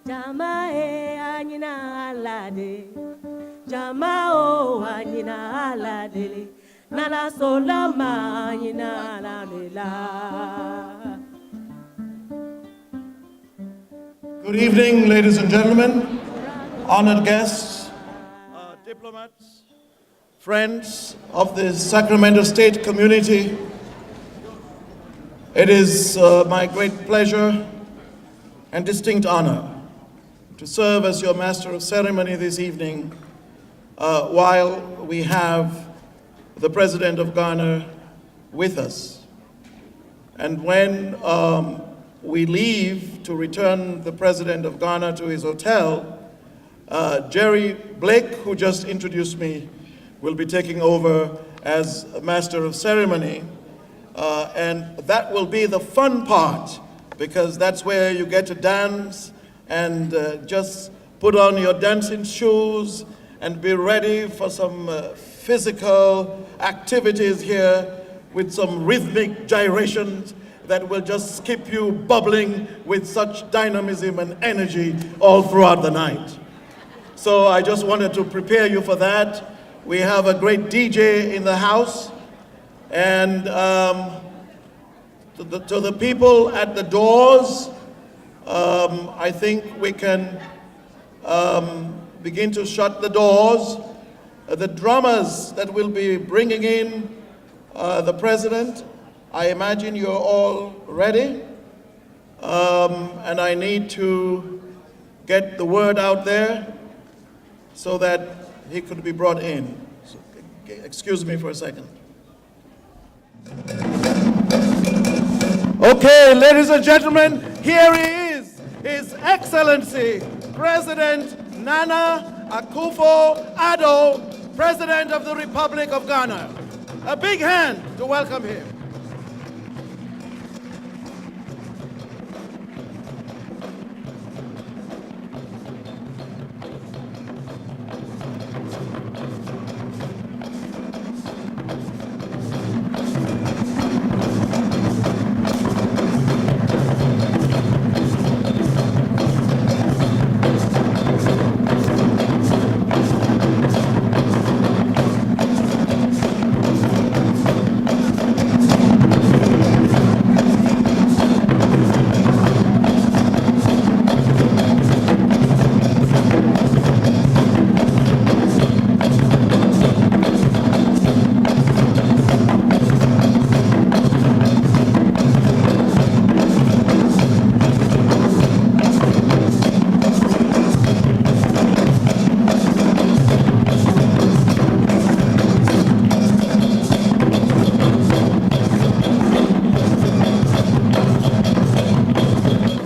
Jama e anyina alade, Jama o anyina alade, Nana solama anyina aladela. Good evening, ladies and gentlemen, honored guests, diplomats, friends of the Sacramento State community. It is my great pleasure and distinct honor to serve as your Master of Ceremony this evening while we have the President of Ghana with us. And when we leave to return the President of Ghana to his hotel, Jerry Blake, who just introduced me, will be taking over as Master of Ceremony. And that will be the fun part, because that's where you get to dance and just put on your dancing shoes and be ready for some physical activities here with some rhythmic gyrations that will just keep you bubbling with such dynamism and energy all throughout the night. So I just wanted to prepare you for that. We have a great DJ in the house, and to the people at the doors, I think we can begin to shut the doors. The drummers that will be bringing in the President, I imagine you're all ready. And I need to get the word out there so that he could be brought in. So, excuse me for a second. Okay, ladies and gentlemen, here he is, His Excellency, President Nana Akufo-Addo, President of the Republic of Ghana. A big hand to welcome him.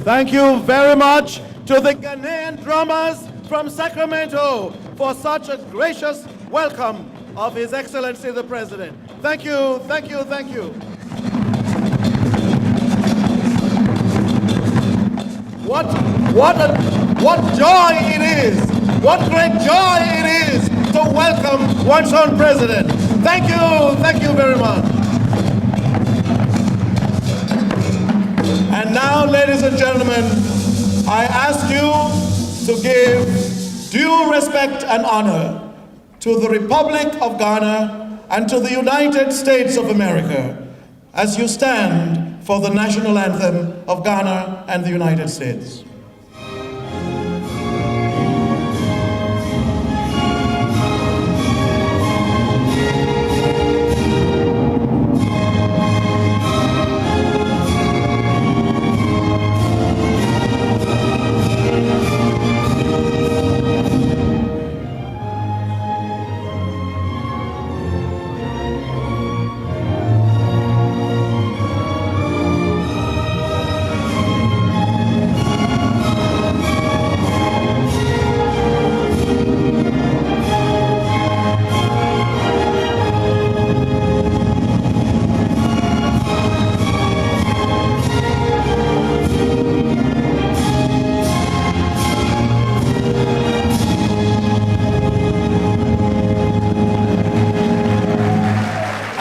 Thank you very much to the Ghanaian drummers from Sacramento for such a gracious welcome of His Excellency the President. Thank you, thank you, thank you. What joy it is, what great joy it is to welcome one's own President. Thank you very much. And now, ladies and gentlemen, I ask you to give due respect and honor to the Republic of Ghana and to the United States of America as you stand for the national anthem of Ghana and the United States.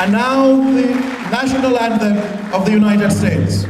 And now the national anthem of the United States.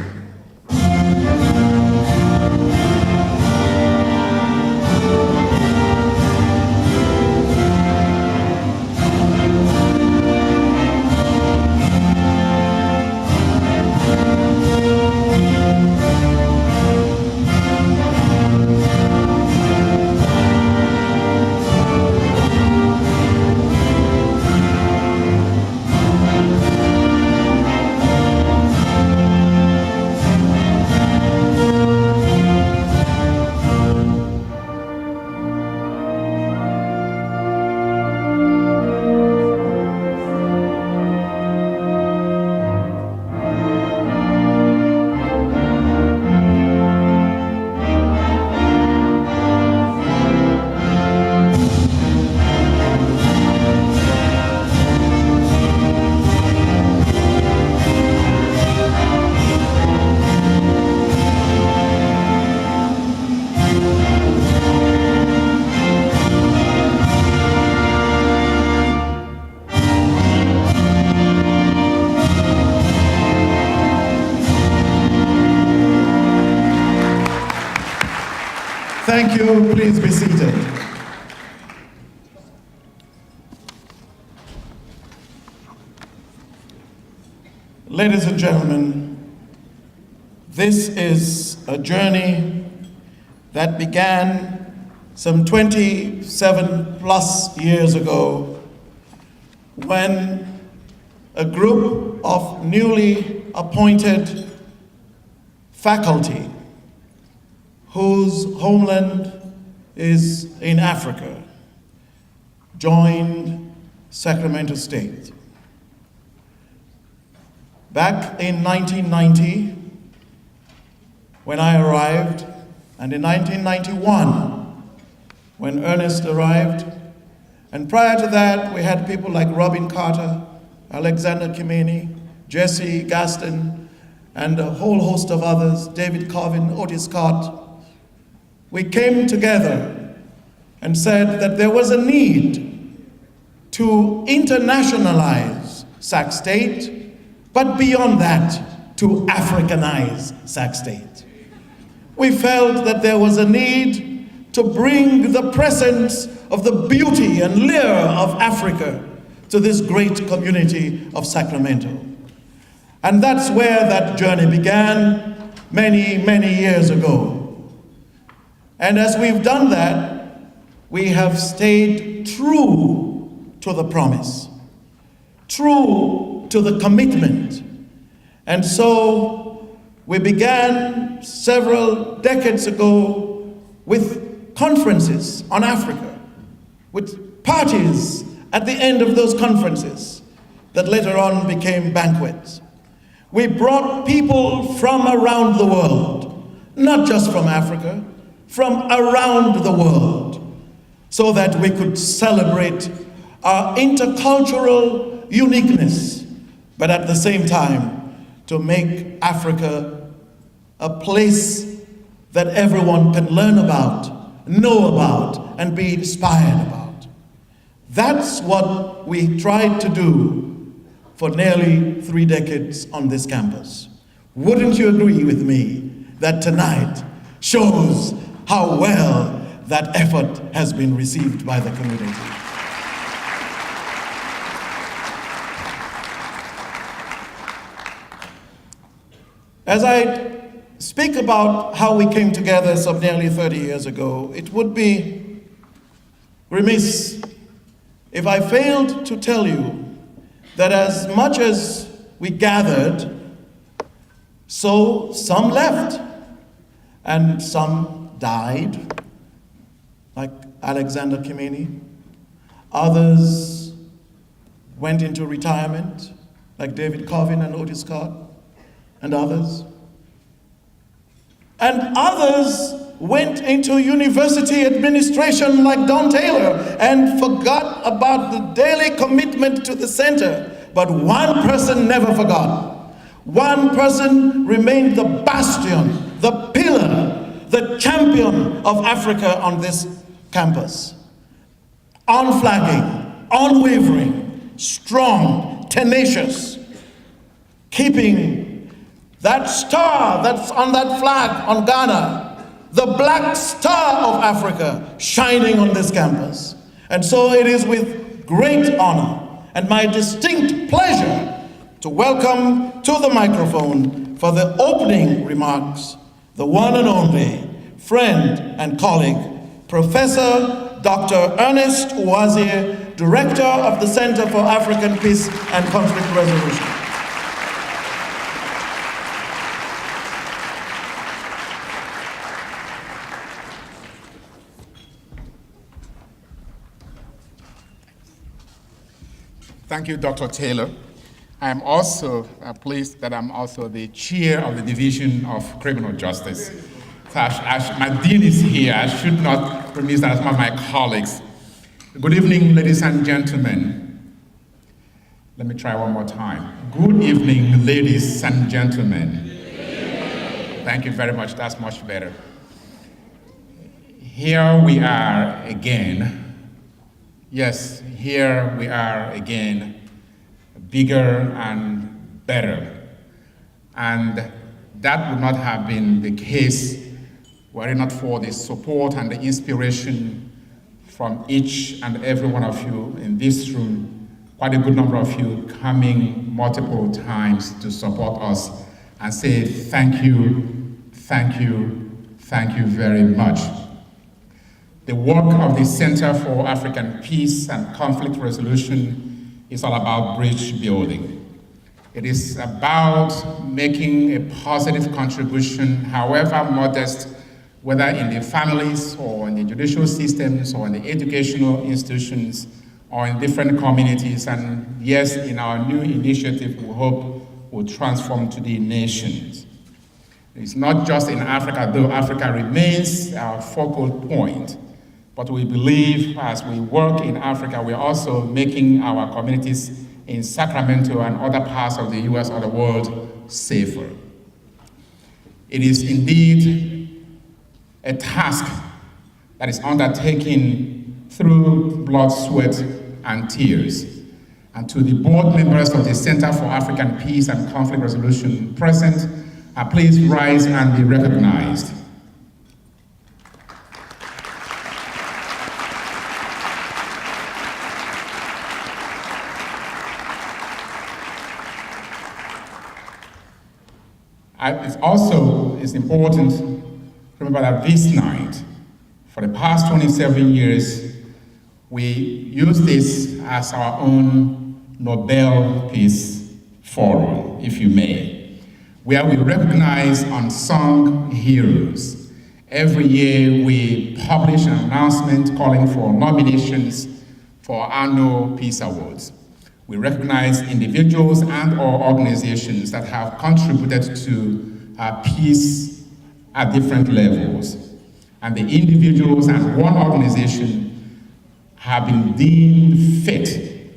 Thank you. Please be seated. Ladies and gentlemen, this is a journey that began some 27 plus years ago when a group of newly appointed faculty whose homeland is in Africa joined Sacramento State. Back in 1990, when I arrived, and in 1991, when Ernest arrived, and prior to that, we had people like Robin Carter, Alexander Kimeni, Jesse Gaston, and a whole host of others, David Colvin, Otis Scott. We came together and said that there was a need to internationalize Sac State, but beyond that, to Africanize Sac State. We felt that there was a need to bring the presence of the beauty and lure of Africa to this great community of Sacramento. And that's where that journey began many, many years ago. And as we've done that, we have stayed true to the promise, true to the commitment. And so we began several decades ago with conferences on Africa, with parties at the end of those conferences that later on became banquets. We brought people from around the world, not just from Africa, from around the world, so that we could celebrate our intercultural uniqueness, but at the same time, to make Africa a place that everyone can learn about, know about, and be inspired about. That's what we tried to do for nearly 3 decades on this campus. Wouldn't you agree with me that tonight shows how well that effort has been received by the community? As I speak about how we came together some nearly 30 years ago, it would be remiss if I failed to tell you that as much as we gathered, so some left and some died, like Alexander Kimeni. Others went into retirement, like David Colvin and Otis Scott, and others. And others went into university administration, like Don Taylor, and forgot about the daily commitment to the center. But one person never forgot. One person remained the bastion, the pillar, the champion of Africa on this campus. Unflagging, unwavering, strong, tenacious, keeping that star that's on that flag on Ghana, the black star of Africa, shining on this campus. And so it is with great honor and my distinct pleasure to welcome to the microphone for the opening remarks the one and only friend and colleague, Professor Dr. Ernest Uwazie, Director of the Center for African Peace and Conflict Resolution. Thank you, Dr. Taylor. I am also pleased that I'm also the chair of the Division of Criminal Justice. So my dean is here. I should not remiss that as one of my colleagues. Good evening, ladies and gentlemen. Let me try one more time. Good evening, ladies and gentlemen. Thank you very much. That's much better. Here we are again. Yes, here we are again, bigger and better. And that would not have been the case were it not for the support and the inspiration from each and every one of you in this room, quite a good number of you coming multiple times to support us and say thank you, thank you, thank you very much. The work of the Center for African Peace and Conflict Resolution is all about bridge building. It is about making a positive contribution, however modest, whether in the families or in the judicial systems or in the educational institutions or in different communities. And yes, in our new initiative, we hope will transform to the nations. It's not just in Africa, though Africa remains our focal point, but we believe as we work in Africa, we're also making our communities in Sacramento and other parts of the US or the world safer. It is indeed a task that is undertaken through blood, sweat, and tears. And to the board members of the Center for African Peace and Conflict Resolution present, please rise and be recognized. It also is important to remember that this night, for the past 27 years, we use this as our own Nobel Peace Forum, if you may, where we recognize unsung heroes. Every year we publish an announcement calling for nominations for our annual Peace Awards. We recognize individuals and or organizations that have contributed to peace at different levels. And the individuals and one organization have been deemed fit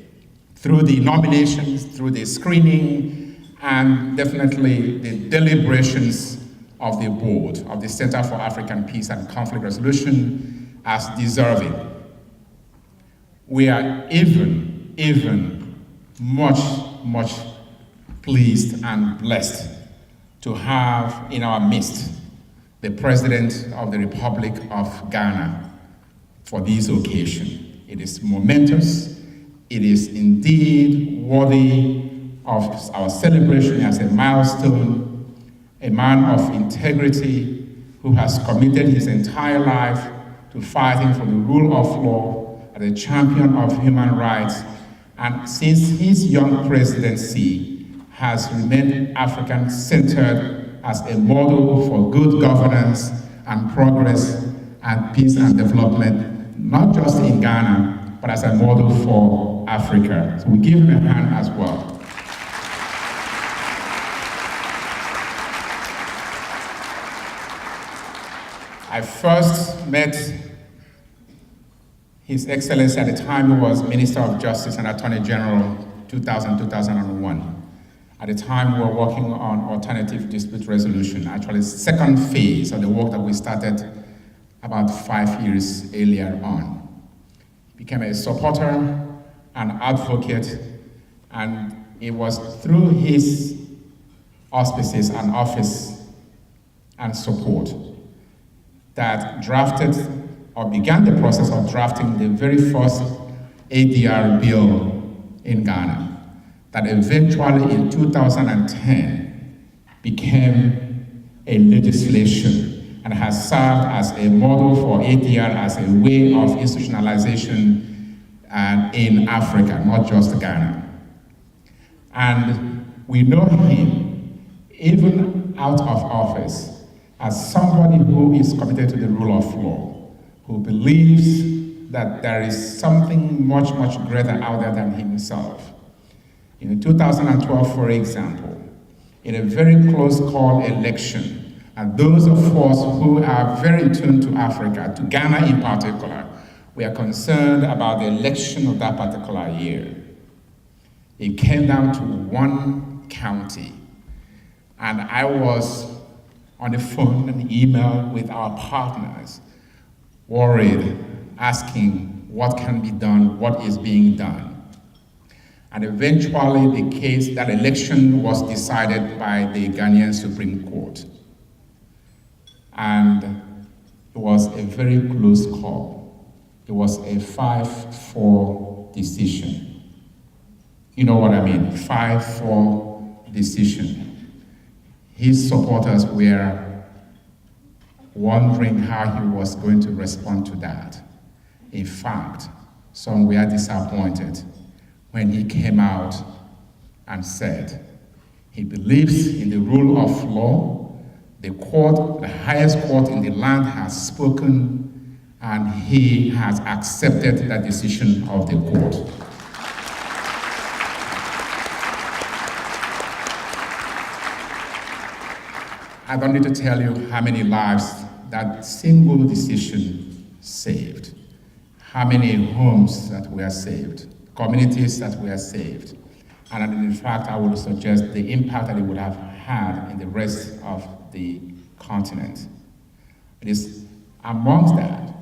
through the nominations, through the screening, and definitely the deliberations of the board of the Center for African Peace and Conflict Resolution as deserving. We are even much pleased and blessed to have in our midst the President of the Republic of Ghana for this occasion. It is momentous. It is indeed worthy of our celebration as a milestone, a man of integrity who has committed his entire life to fighting for the rule of law, as a champion of human rights, and since his young presidency has remained African-centered as a model for good governance and progress and peace and development, not just in Ghana, but as a model for Africa. So we give him a hand as well. I first met His Excellency at the time he was Minister of Justice and Attorney General, 2000-2001. At the time we were working on alternative dispute resolution, actually second phase of the work that we started about 5 years earlier on. He became a supporter, an advocate, and it was through his auspices and office and support that drafted or began the process of drafting the very first ADR bill in Ghana that eventually in 2010 became a legislation and has served as a model for ADR as a way of institutionalization in Africa, not just Ghana. And we know him, even out of office, as somebody who is committed to the rule of law, who believes that there is something much greater out there than himself. In 2012, for example, in a very close call election, and those of us who are very tuned to Africa, to Ghana in particular, we are concerned about the election of that particular year. It came down to one county, and I was on the phone and email with our partners, worried, asking what can be done, what is being done. And eventually the case, that election was decided by the Ghanaian Supreme Court. And a very close call. It was a 5-4 decision. You know what I mean? 5-4 decision. His supporters were wondering how he was going to respond to that. In fact, some were disappointed when he came out and said he believes in the rule of law. The court, the highest court in the land, has spoken, and he has accepted that decision of the court. I don't need to tell you how many lives that single decision saved, how many homes that were saved, communities that were saved. And in fact, I would suggest the impact that it would have had in the rest of the continent. It is amongst that,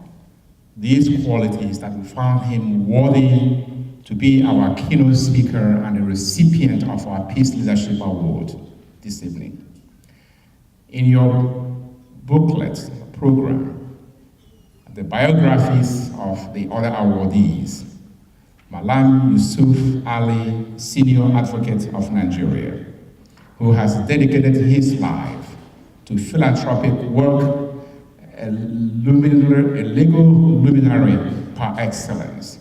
these qualities that we found him worthy to be our keynote speaker and the recipient of our Peace Leadership Award this evening. In your booklet program, the biographies of the other awardees, Malam Yusuf Ali, Senior Advocate of Nigeria, who has dedicated his life to philanthropic work, a legal luminary par excellence,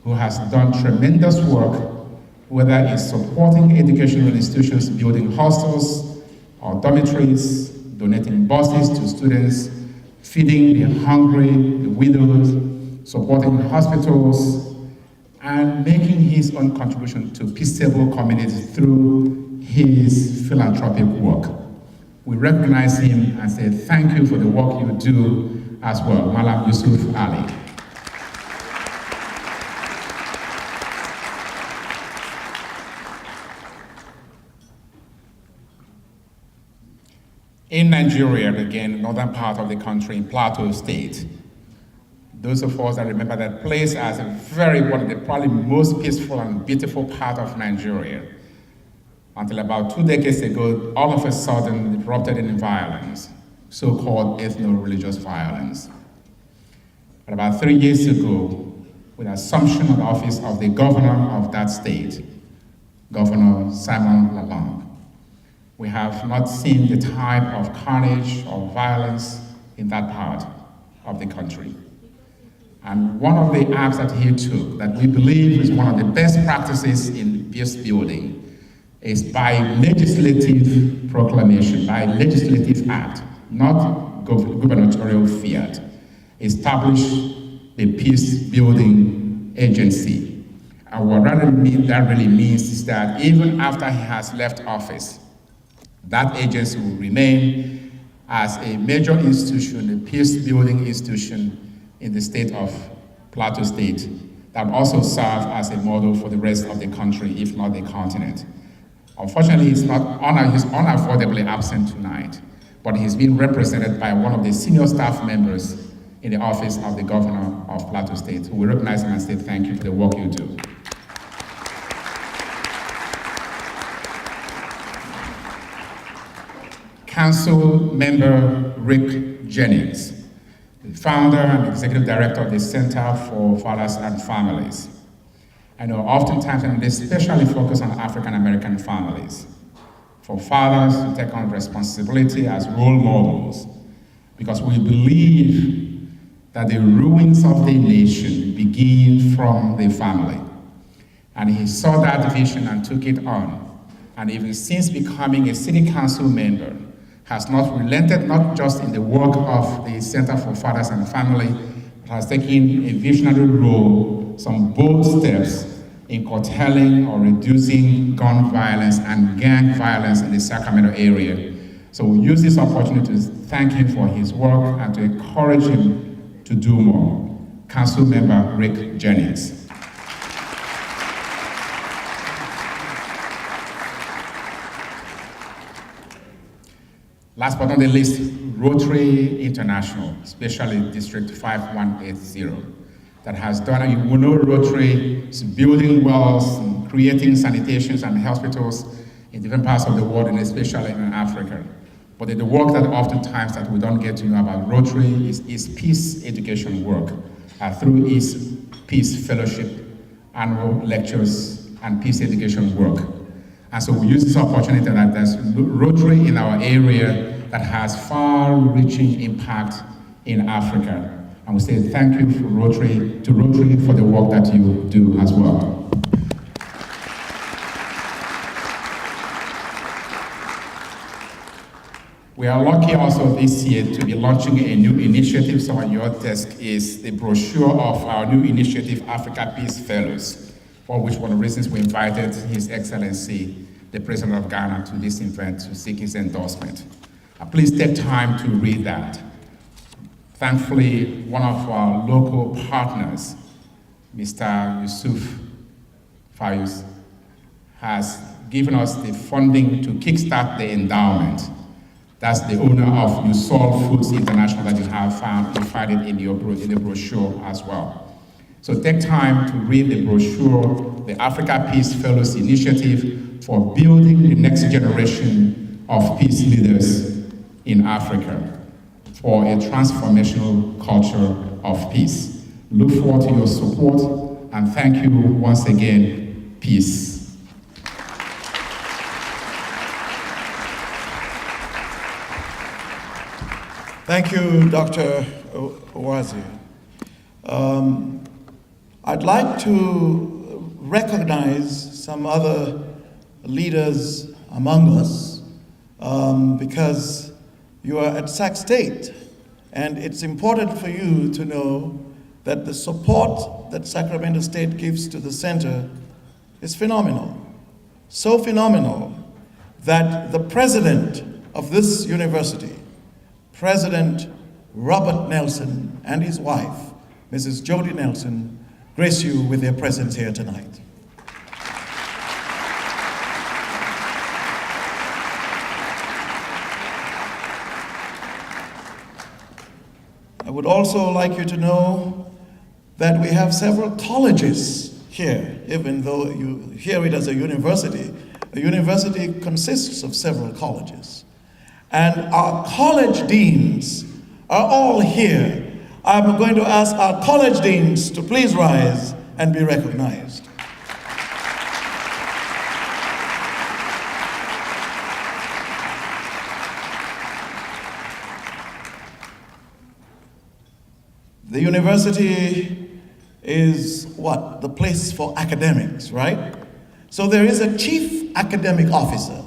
who has done tremendous work, whether it's supporting educational institutions, building hostels or dormitories, donating buses to students, feeding the hungry, the widows, supporting hospitals, and making his own contribution to peaceable communities through his philanthropic work. We recognize him and say thank you for the work you do as well, Malam Yusuf Ali. In Nigeria, again, northern part of the country, in Plateau State, those of us that remember that place as one of the probably most peaceful and beautiful part of Nigeria, until about 2 decades ago, all of a sudden it erupted in violence, so-called ethno-religious violence. But about 3 years ago, with the assumption of the office of the governor of that state, Governor Simon Lalong, we have not seen the type of carnage or violence in that part of the country. And one of the acts that he took that we believe is one of the best practices in peace building is by legislative proclamation, by legislative act, not gubernatorial fiat, establish the peace building agency. And what that really means is that even after he has left office, that agency will remain as a major institution, a peace building institution in the state of Plateau State that will also serve as a model for the rest of the country, if not the continent. Unfortunately, he's unavoidably absent tonight, but he's been represented by one of the senior staff members in the office of the governor of Plateau State, who we recognize him and say thank you for the work you do. Council member Rick Jennings, the founder and executive director of the Center for Fathers and Families. I know oftentimes, and they especially focus on African American families, for fathers to take on responsibility as role models, because we believe that the ruins of the nation begin from the family. And he saw that vision and took it on. And even since becoming a city council member, has not relented, not just in the work of the Center for Fathers and Family, but has taken a visionary role, some bold steps in curtailing or reducing gun violence and gang violence in the Sacramento area. So we use this opportunity to thank him for his work and to encourage him to do more. Council member Rick Jennings. Last but not the least, Rotary International, especially District 5180, that has done, you will know Rotary is building wells, and creating sanitations and hospitals in different parts of the world, and especially in Africa. But the work that oftentimes that we don't get to know about Rotary is peace education work through its Peace Fellowship, annual lectures, and peace education work. And so we use this opportunity that there's Rotary in our area that has far-reaching impact in Africa. And we say thank you to Rotary for the work that you do as well. We are lucky also this year to be launching a new initiative. So on your desk is the brochure of our new initiative, Africa Peace Fellows, for which one of the reasons we invited His Excellency, the President of Ghana, to this event to seek his endorsement. Please take time to read that. Thankfully, one of our local partners, Mr. Yusuf Fayus, has given us the funding to kickstart the endowment. That's the owner of Usol Foods International that you have found. You find it in the brochure as well. So take time to read the brochure, the Africa Peace Fellows Initiative for building the next generation of peace leaders in Africa for a transformational culture of peace. Look forward to your support, and thank you once again. Peace. Thank you, Dr. Owazi. I'd like to recognize some other leaders among us because you are at Sac State, and it's important for you to know that the support that Sacramento State gives to the center is phenomenal. So phenomenal that the president of this university, President Robert Nelson, and his wife, Mrs. Jody Nelson, grace you with their presence here tonight. I would also like you to know that we have several colleges here, even though you hear it as a university. A university consists of several colleges. And our college deans are all here. I'm going to ask our college deans to please rise and be recognized. The university is what? The place for academics, right? So there is a chief academic officer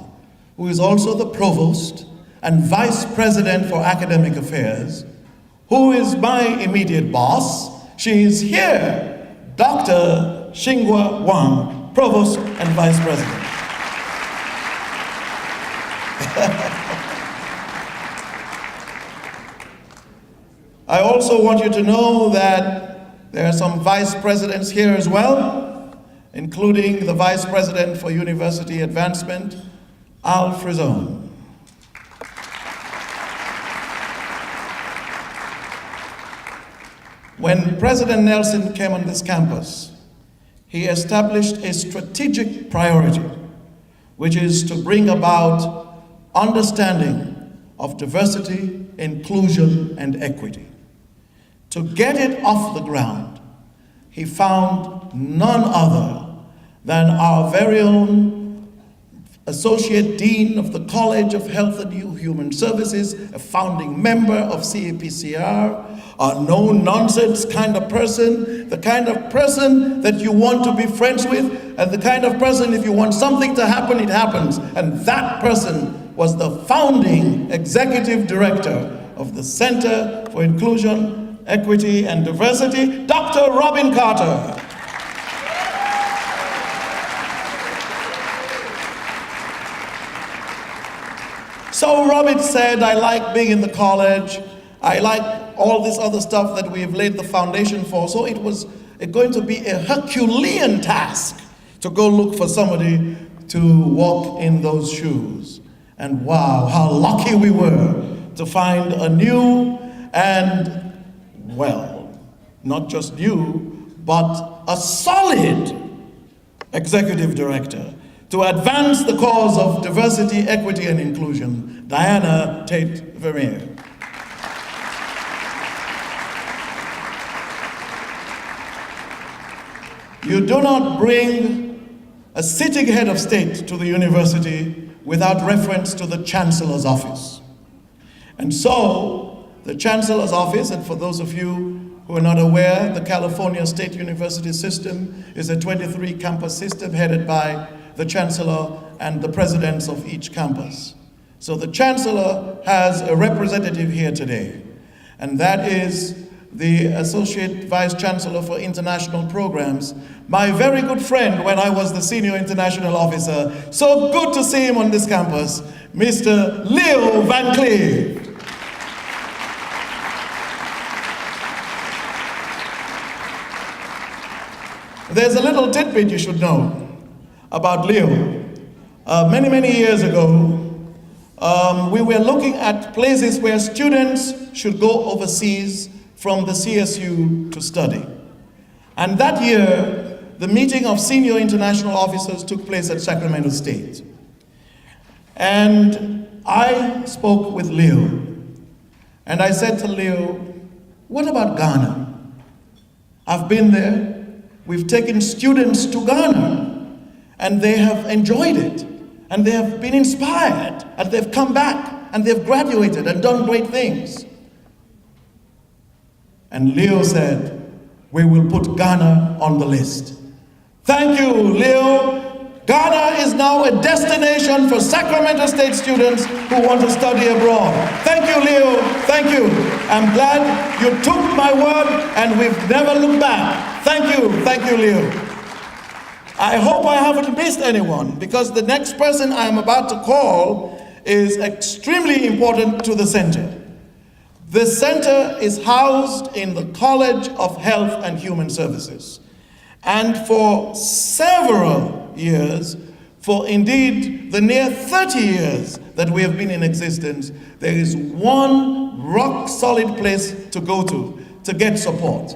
who is also the provost and vice president for academic affairs, who is my immediate boss. She is here, Dr. Xingua Wang, provost and vice president. I also want you to know that there are some vice presidents here as well, including the vice president for university advancement, Al Frizone. When President Nelson came on this campus, he established a strategic priority, which is to bring about understanding of diversity, inclusion, and equity. To get it off the ground, he found none other than our very own Associate Dean of the College of Health and Human Services, a founding member of CAPCR, a no-nonsense kind of person, the kind of person that you want to be friends with, and the kind of person, if you want something to happen, it happens. And that person was the founding executive director of the Center for Inclusion, Equity, and Diversity, Dr. Robin Carter. So Robin said, I like being in the college, I like all this other stuff that we have laid the foundation for, so it was going to be a Herculean task to go look for somebody to walk in those shoes. And wow, how lucky we were to find a new and, well, not just new, but a solid executive director to advance the cause of diversity, equity, and inclusion, Diana Tate Vermeer. You do not bring a sitting head of state to the university without reference to the Chancellor's office. And so, the Chancellor's office, and for those of you who are not aware, the California State University system is a 23 campus system headed by the Chancellor and the presidents of each campus. So the Chancellor has a representative here today, and that is the Associate Vice Chancellor for International Programs, my very good friend when I was the Senior International Officer. So good to see him on this campus, Mr. Leo Van Cleve. There's a little tidbit you should know about Leo. Many years ago, we were looking at places where students should go overseas from the CSU to study. And that year, the meeting of senior international officers took place at Sacramento State. And I spoke with Leo, and I said to Leo, what about Ghana? I've been there. We've taken students to Ghana, and they have enjoyed it, and they have been inspired, and they've come back, and they've graduated and done great things. And Leo said, we will put Ghana on the list. Thank you, Leo. Ghana is now a destination for Sacramento State students who want to study abroad. Thank you, Leo. Thank you. I'm glad you took my word and we've never looked back. Thank you. Thank you, Leo. I hope I haven't missed anyone, because the next person I am about to call is extremely important to the center. The center is housed in the College of Health and Human Services. And for several years, for indeed the near 30 years that we have been in existence, there is one rock-solid place to go to get support.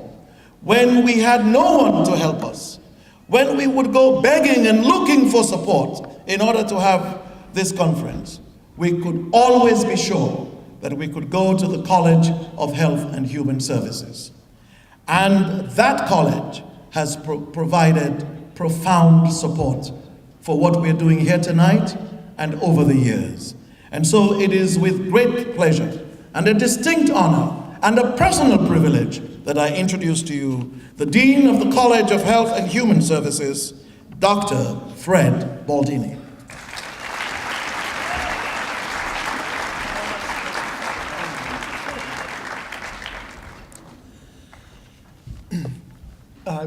When we had no one to help us, when we would go begging and looking for support in order to have this conference, we could always be sure that we could go to the College of Health and Human Services. And that college has provided profound support for what we're doing here tonight and over the years. And so it is with great pleasure and a distinct honor and a personal privilege that I introduce to you the Dean of the College of Health and Human Services, Dr. Fred Baldini.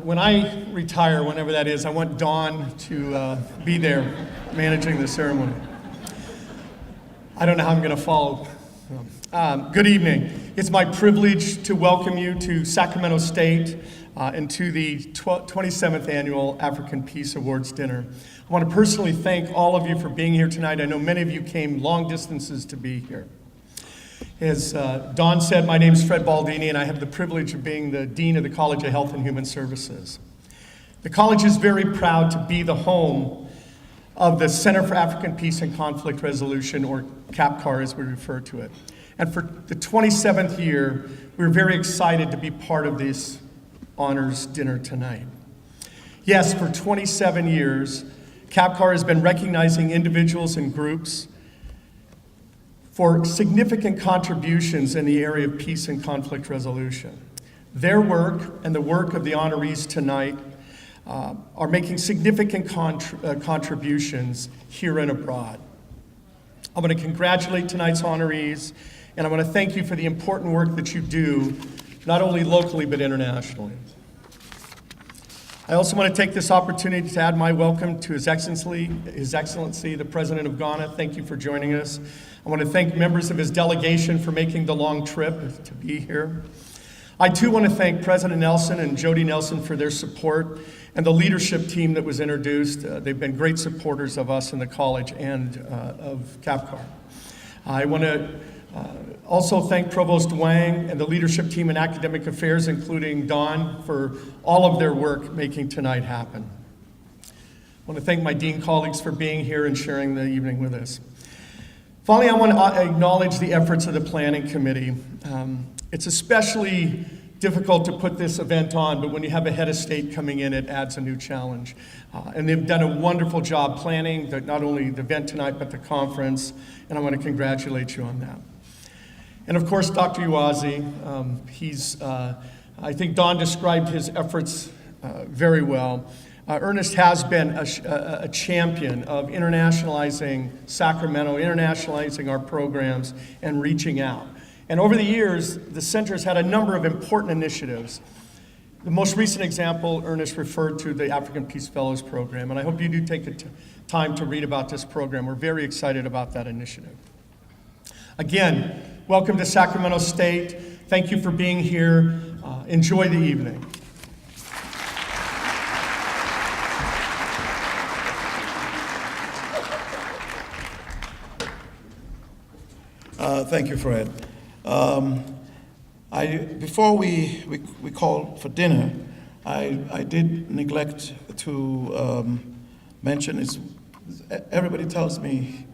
When I retire, whenever that is, I want Dawn to be there managing the ceremony. I don't know how I'm going to follow. Good evening. It's my privilege to welcome you to Sacramento State and to the 27th Annual African Peace Awards Dinner. I want to personally thank all of you for being here tonight. I know many of you came long distances to be here. As Dawn said, my name is Fred Baldini, and I have the privilege of being the Dean of the College of Health and Human Services. The college is very proud to be the home of the Center for African Peace and Conflict Resolution, or CAPCR as we refer to it. And for the 27th year, we're very excited to be part of this honors dinner tonight. Yes, for 27 years, CAPCR has been recognizing individuals and groups for significant contributions in the area of peace and conflict resolution. Their work and the work of the honorees tonight are making significant contributions here and abroad. I want to congratulate tonight's honorees, and I want to thank you for the important work that you do, not only locally but internationally. I also want to take this opportunity to add my welcome to His Excellency, the President of Ghana. Thank you for joining us. I want to thank members of his delegation for making the long trip to be here. I too want to thank President Nelson and Jody Nelson for their support and the leadership team that was introduced. They've been great supporters of us in the college and of CAPCR. I want to also thank Provost Wang and the leadership team in academic affairs, including Dawn, for all of their work making tonight happen. I want to thank my dean colleagues for being here and sharing the evening with us. Finally, I want to acknowledge the efforts of the Planning Committee. It's especially difficult to put this event on, but when you have a head of state coming in, it adds a new challenge. And they've done a wonderful job planning not only the event tonight, but the conference, and I want to congratulate you on that. And of course, Dr. Uwazi, I think Don described his efforts very well. Ernest has been a champion of internationalizing Sacramento, internationalizing our programs, and reaching out. And over the years, the center has had a number of important initiatives. The most recent example, Ernest referred to the African Peace Fellows Program, and I hope you do take the time to read about this program. We're very excited about that initiative. Again, welcome to Sacramento State. Thank you for being here. Enjoy the evening. Thank you, Fred. Before we called for dinner, I did neglect to mention, everybody tells me,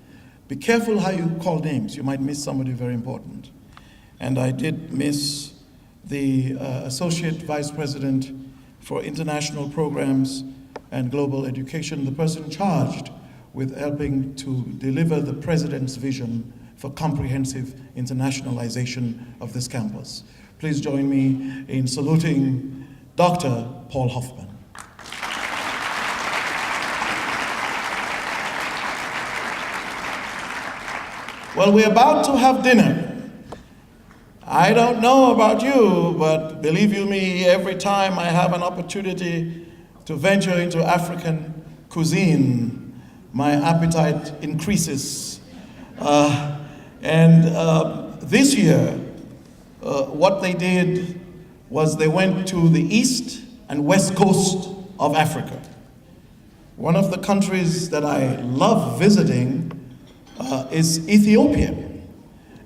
be careful how you call names. You might miss somebody very important. And I did miss the Associate Vice President for International Programs and Global Education, the person charged with helping to deliver the President's vision for comprehensive internationalization of this campus. Please join me in saluting Dr. Paul Hoffman. Well, we're about to have dinner. I don't know about you, but believe you me, every time I have an opportunity to venture into African cuisine, my appetite increases. This year, what they did was they went to the east and west coast of Africa. One of the countries that I love visiting is Ethiopia.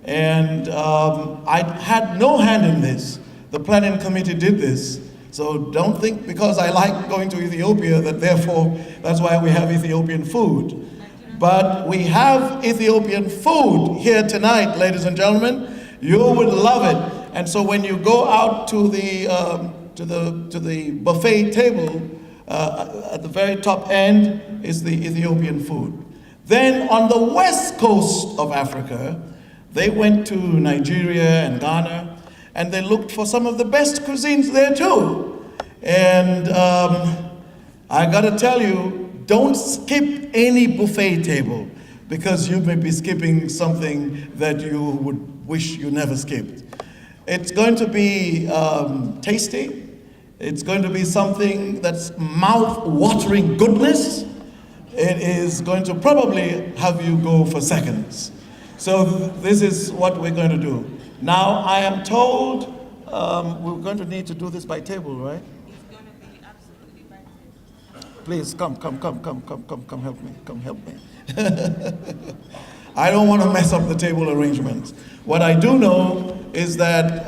And I had no hand in this. The planning committee did this. So don't think because I like going to Ethiopia that therefore that's why we have Ethiopian food. But we have Ethiopian food here tonight, ladies and gentlemen. You would love it. And so when you go out to the buffet table, at the very top end is the Ethiopian food. Then on the west coast of Africa, they went to Nigeria and Ghana, and they looked for some of the best cuisines there too. And I gotta tell you, don't skip any buffet table, because you may be skipping something that you would wish you never skipped. It's going to be tasty. It's going to be something that's mouth-watering goodness. It is going to probably have you go for seconds. So this is what we're going to do. Now, I am told we're going to need to do this by table, right? It's going to be absolutely by table. Please, come help me. I don't want to mess up the table arrangements. What I do know is that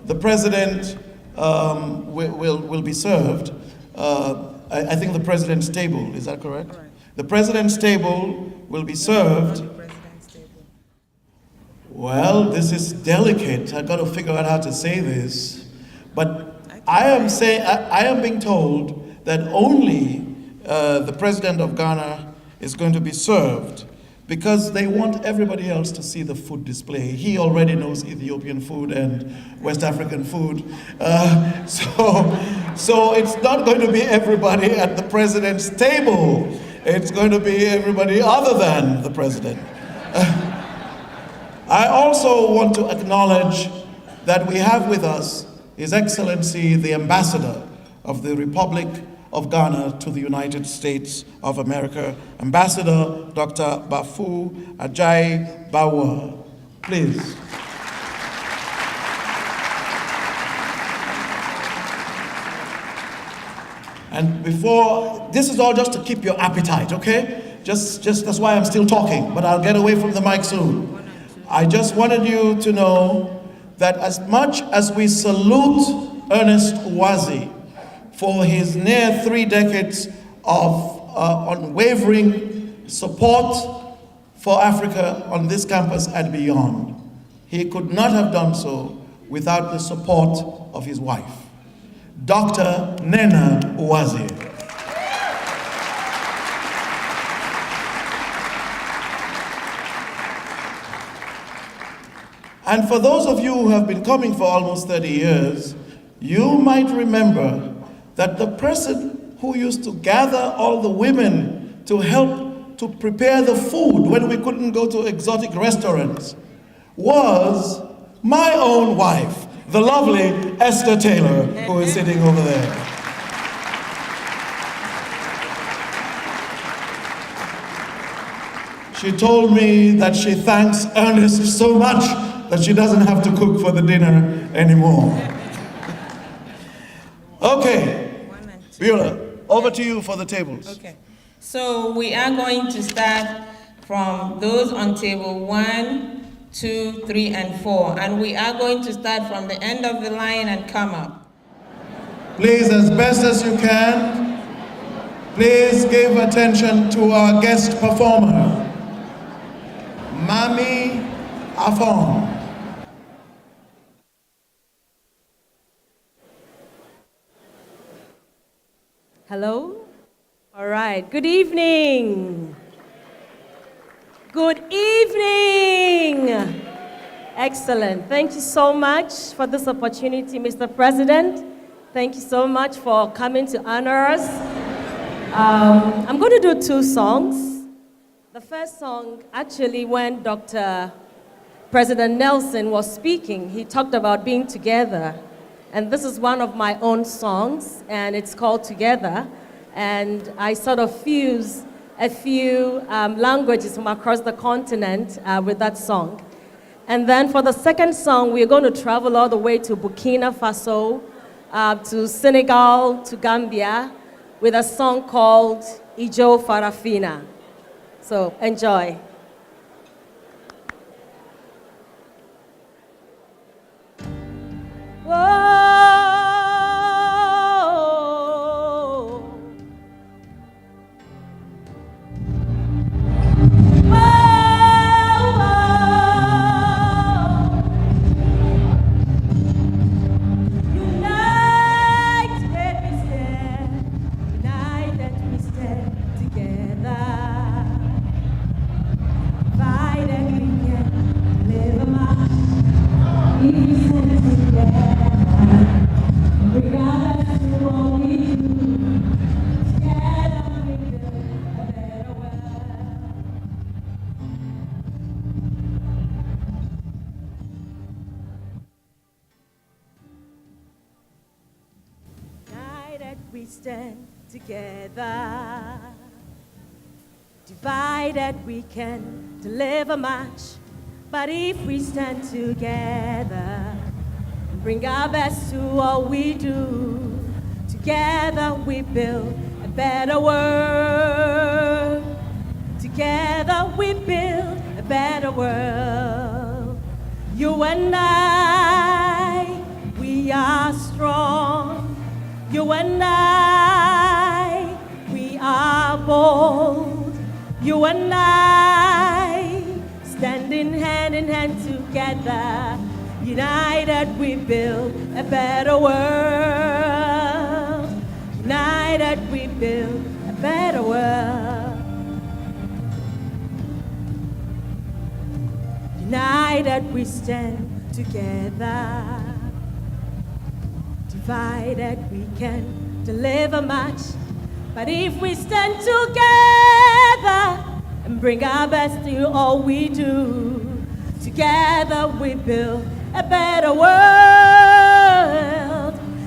the president will be served. I think the president's table, is that correct? Correct. The president's table will be served. President's table. Well, this is delicate. I got to figure out how to say this. But I am being told that only the president of Ghana is going to be served, because they want everybody else to see the food display. He already knows Ethiopian food and West African food. So it's not going to be everybody at the president's table. It's going to be everybody other than the president. I also want to acknowledge that we have with us His Excellency, the Ambassador of the Republic of Ghana to the United States of America, Ambassador Dr. Bafu Ajayi Bawa. Please. And this is all just to keep your appetite, okay? Just that's why I'm still talking, but I'll get away from the mic soon. I just wanted you to know that as much as we salute Ernest Uwazi for his near 3 decades of unwavering support for Africa on this campus and beyond. He could not have done so without the support of his wife, Dr. Nena Uwazi. And for those of you who have been coming for almost 30 years, you might remember that the person who used to gather all the women to help to prepare the food when we couldn't go to exotic restaurants was my own wife, the lovely Esther Taylor, who is sitting over there. She told me that she thanks Ernest so much that she doesn't have to cook for the dinner anymore. Okay, Beulah, over to you for the tables. Okay. So we are going to start from those on table 1, 2, 3, and 4. And we are going to start from the end of the line and come up. Please, as best as you can, please give attention to our guest performer, Mami Afon. Hello? All right. Good evening. Good evening. Excellent. Thank you so much for this opportunity, Mr. President. Thank you so much for coming to honor us. I'm going to do 2 songs. The first song, actually, when Dr. President Nelson was speaking, he talked about being together. And this is one of my own songs, and it's called Together. And I sort of fuse a few languages from across the continent with that song. And then for the second song, we're going to travel all the way to Burkina Faso, to Senegal, to Gambia, with a song called Ijo Farafina. So enjoy. We stand together. Divided we can deliver much, but if we stand together and bring our best to all we do, together we build a better world. Together we build a better world. You and I, we are strong. You and I, we are bold. You and I, standing hand in hand together. United we build a better world. United we build a better world. United we stand together. Divided we can deliver much, but if we stand together and bring our best to all we do, together we build a better world.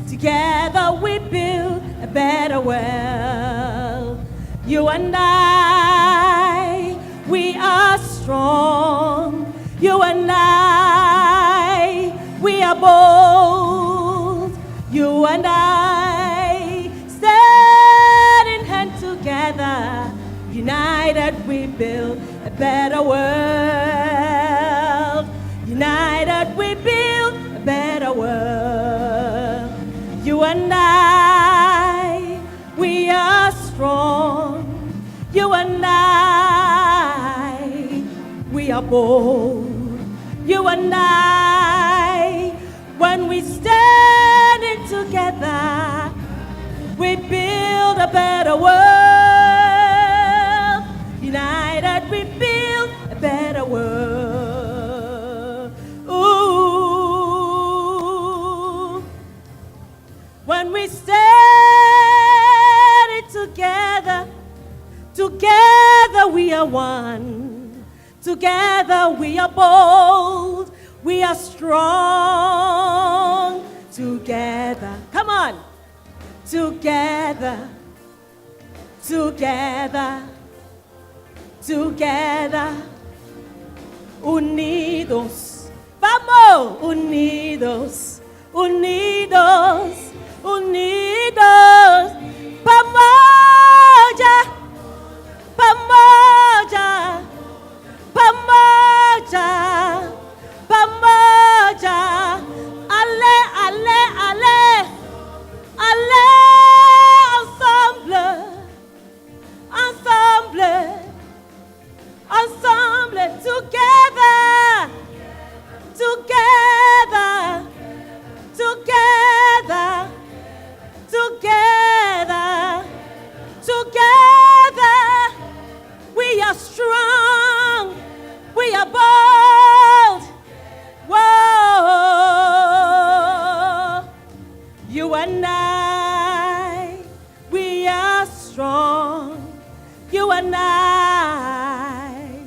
Together we build a better world. You and I, we are strong. You and I, we are bold. You and I, stand in hand together. United we build a better world. United we build a better world. You and I, we are strong. You and I, bold. You and I, when we standing together, we build a better world. United, we build a better world. Ooh. When we stand together, together we are one. Together we are bold. We are strong. Together, come on. Together, together, together, unidos, vamos, unidos, unidos, unidos, pamoja, pamoja, pamoja, pamoja, ale, ale, ale. Allez, ensemble, ensemble, ensemble, together, together, together, together, together. We are strong, we are bold. Whoa, you and I, we are strong. You and I,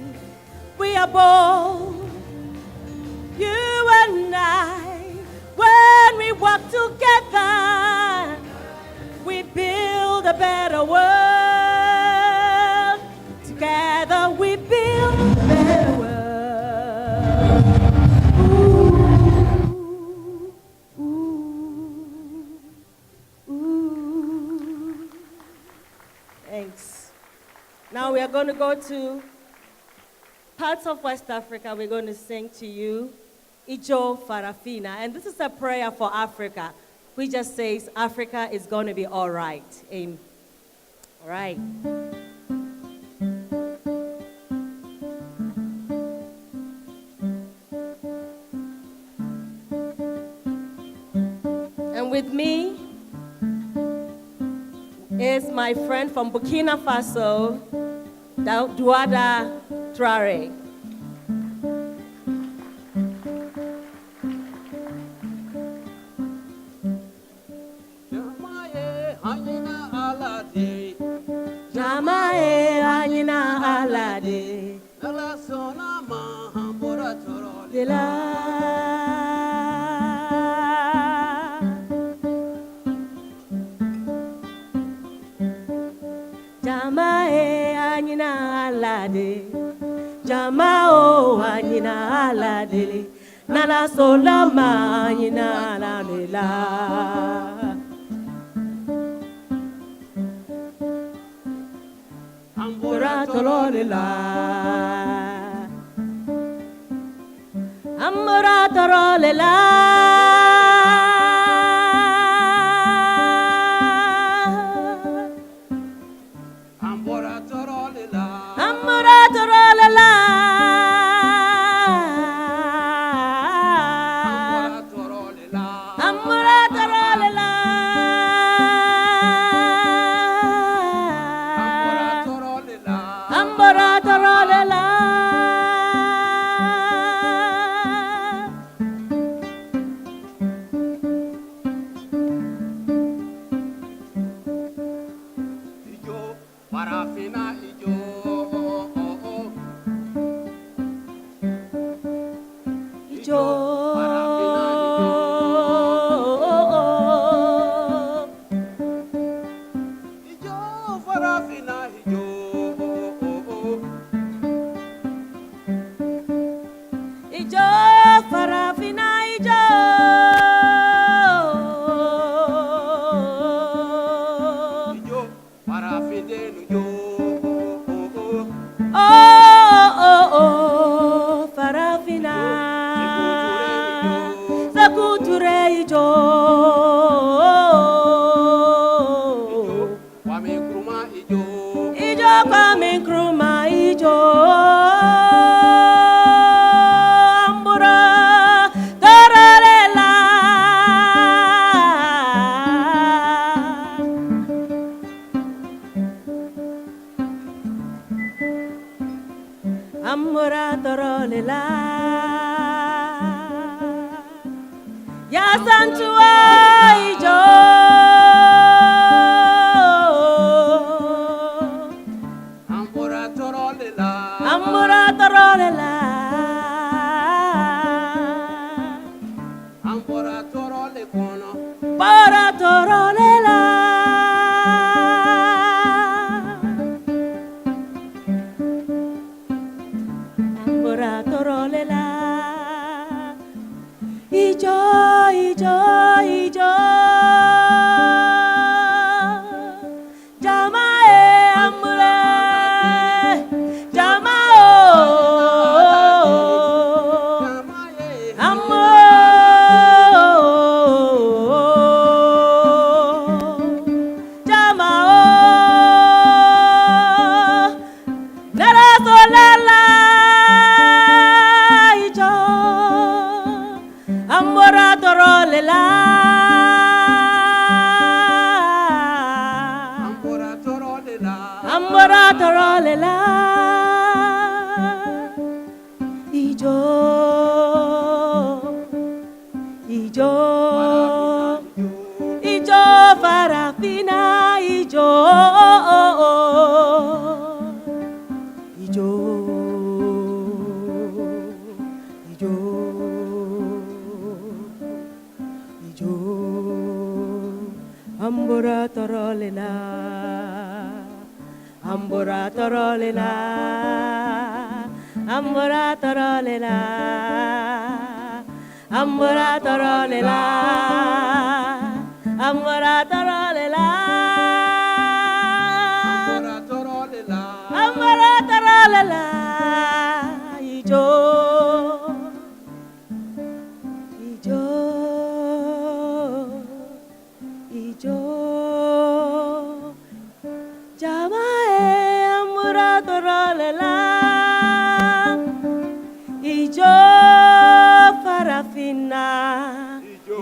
we are bold. You and I, when we work together, we build a better world. Together we build a better world. Thanks. Now we are going to go to parts of West Africa. We're going to sing to you Ijo Farafina. And this is a prayer for Africa. We just says Africa is going to be all right. Amen. All right. And with me is my friend from Burkina Faso, Douada Traore. Jamae Anina Alade de la Jamae Anina Alade Jamao Anina Alade Nala Solama Anina Alade Amoratolela Amoratolela torolela ijo ijo ijo farafina ijo ijo ijo ijo ambura torolela ambura torolela ambura torolela ambura torolela ambura torolela ambura torolela ijo ijo ijo jamae ambura torolela ijo farafina ijo.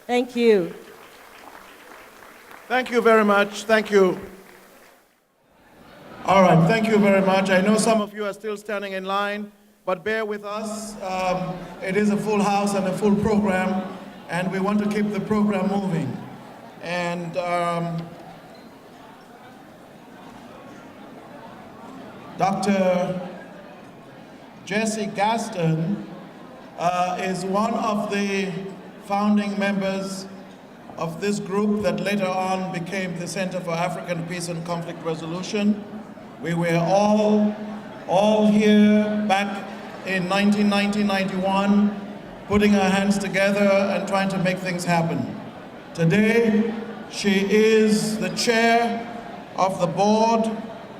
Thank you. Thank you very much. Thank you. All right, thank you very much. I know some of you are still standing in line, but bear with us. It is a full house and a full program, and we want to keep the program moving. And Dr. Jesse Gaston is one of the founding members of this group that later on became the Center for African Peace and Conflict Resolution. We were all here back in 1990-91, putting our hands together and trying to make things happen. Today, she is the chair of the board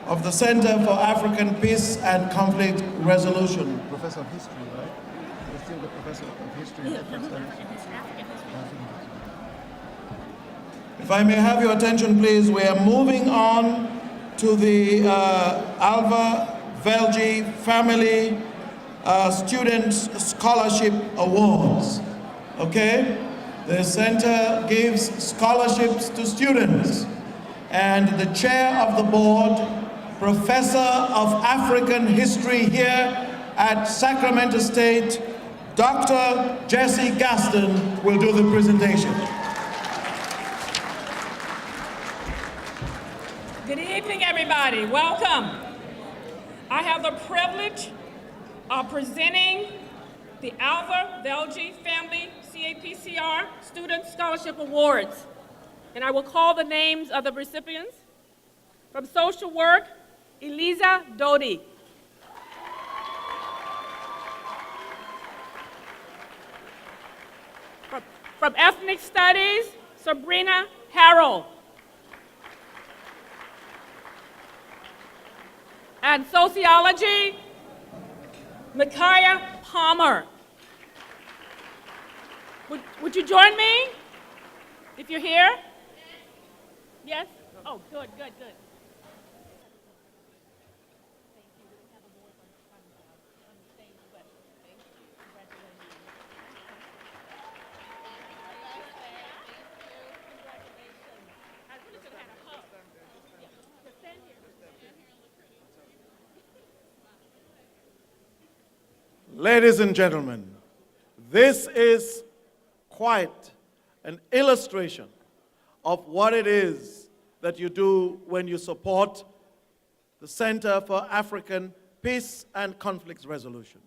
of the Center for African Peace and Conflict Resolution. Professor of History, right? You're still the professor of History. If I may have your attention, please, we are moving on to the Alva Velji Family Student Scholarship Awards. Okay? The center gives scholarships to students, and the chair of the board, Professor of African History here at Sacramento State, Dr. Jesse Gaston, will do the presentation. Good evening, everybody. Welcome. I have the privilege of presenting the Alva Velji Family CAPCR Student Scholarship Awards. And I will call the names of the recipients. From social work, Eliza Dodi. From ethnic studies, Sabrina Harrell. And sociology, Micaiah Palmer. Would you join me if you're here? Yes? Oh, good, good, good. Ladies and gentlemen, this is quite an illustration of what it is that you do when you support the Center for African Peace and Conflict Resolution.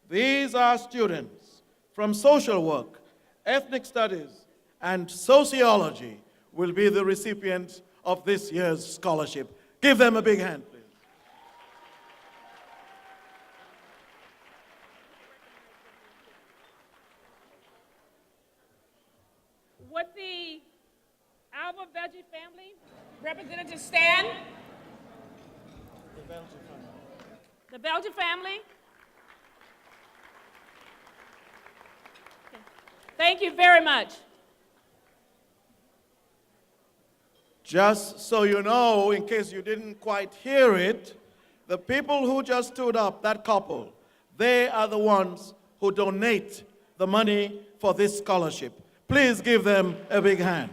These are students from social work, ethnic studies, and sociology will be the recipients of this year's scholarship. Give them a big hand, please. Would the Alva Velji family representative stand? The Velji family. Okay. Thank you very much. Just so you know, in case you didn't quite hear it, the people who just stood up, that couple, they are the ones who donate the money for this scholarship. Please give them a big hand.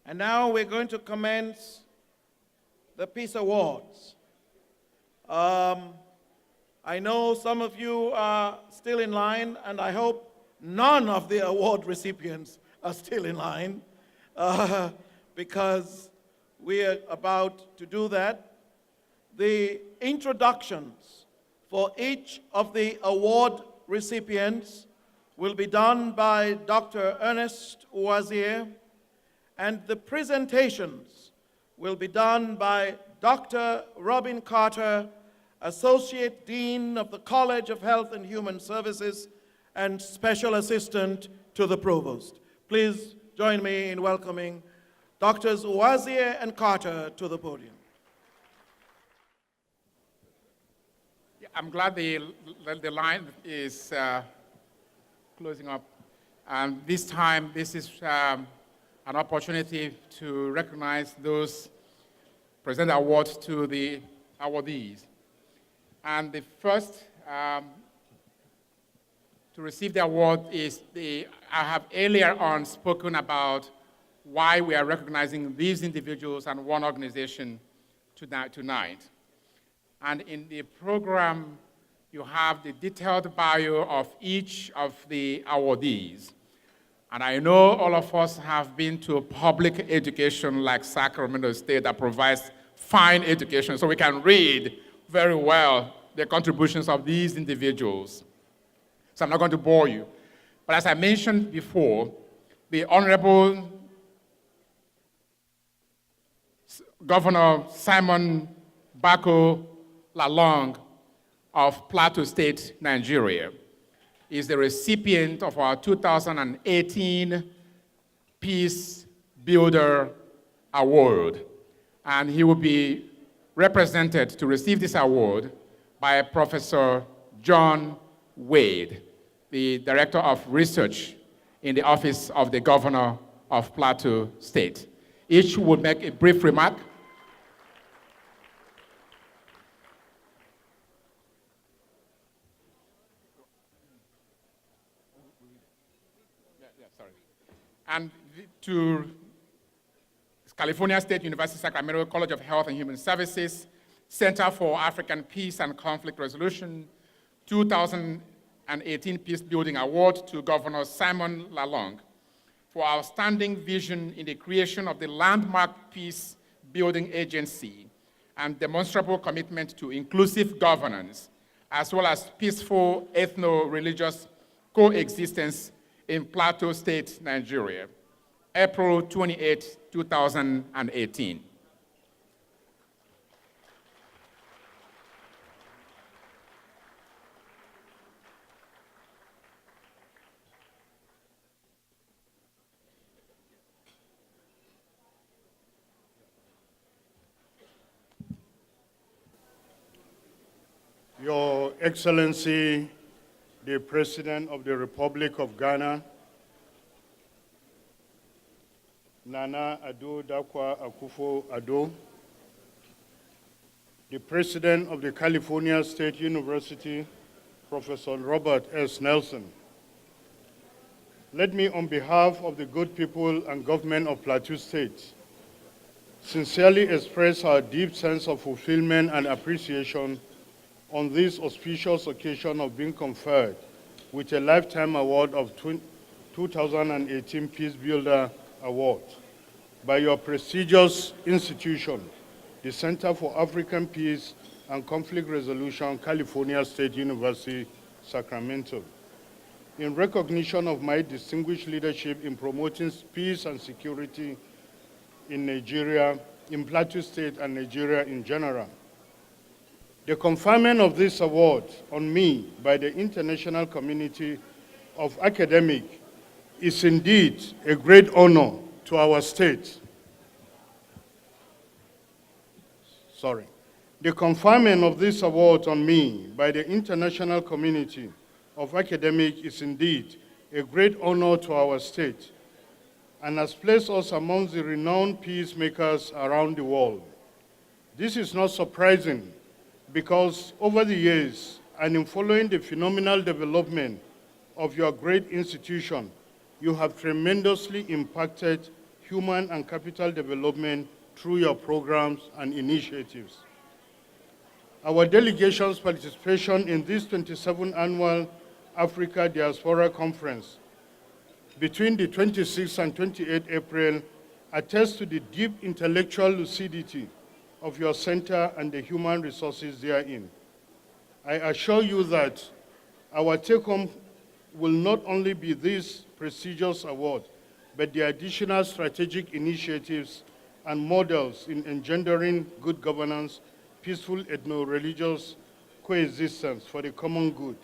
And now we're going to commence the Peace Awards. I know some of you are still in line, and I hope none of the award recipients are still in line, because we are about to do that. The introductions for each of the award recipients will be done by Dr. Ernest Uwazie, and the presentations will be done by Dr. Robin Carter, Associate Dean of the College of Health and Human Services and Special Assistant to the Provost. Please join me in welcoming Drs. Uwazie and Carter to the podium. Yeah, I'm glad the line is closing up. And this time, this is an opportunity to recognize those present awards to the awardees. And the first to receive the award is I have earlier on spoken about why we are recognizing these individuals and one organization tonight. And in the program, you have the detailed bio of each of the awardees. And I know all of us have been to public education like Sacramento State that provides fine education, so we can read very well the contributions of these individuals. So I'm not going to bore you. But as I mentioned before, the Honorable Governor Simon Bako Lalong of Plateau State, Nigeria, is the recipient of our 2018 Peace Builder Award. And he will be represented to receive this award by Professor John Wade, the Director of Research in the Office of the Governor of Plateau State. Each will make a brief remark. And to California State University, Sacramento College of Health and Human Services, Center for African Peace and Conflict Resolution, 2018 Peace Building Award to Governor Simon Lalong for outstanding vision in the creation of the landmark Peace Building Agency and demonstrable commitment to inclusive governance, as well as peaceful ethno-religious coexistence in Plateau State, Nigeria, April 28, 2018. Your Excellency, the President of the Republic of Ghana, Nana Addo Dankwa Akufo-Addo, the President of the California State University, Professor Robert S. Nelson. Let me, on behalf of the good people and government of Plateau State, sincerely express our deep sense of fulfillment and appreciation on this auspicious occasion of being conferred with a Lifetime Award of 2018 Peace Builder Award by your prestigious institution, the Center for African Peace and Conflict Resolution, California State University, Sacramento. In recognition of my distinguished leadership in promoting peace and security in Nigeria, in Plateau State and Nigeria in general. The conferment of this award on me by the international community of academics is indeed a great honor to our state. The conferment of this award on me by the international community of academics is indeed a great honor to our state and has placed us among the renowned peacemakers around the world. This is not surprising because over the years and in following the phenomenal development of your great institution, you have tremendously impacted human and capital development through your programs and initiatives. Our delegation's participation in this 27th Annual Africa Diaspora Conference between the 26th and 28th April attests to the deep intellectual lucidity of your center and the human resources therein. I assure you that our take-home will not only be this prestigious award, but the additional strategic initiatives and models in engendering good governance, peaceful ethno-religious coexistence for the common good.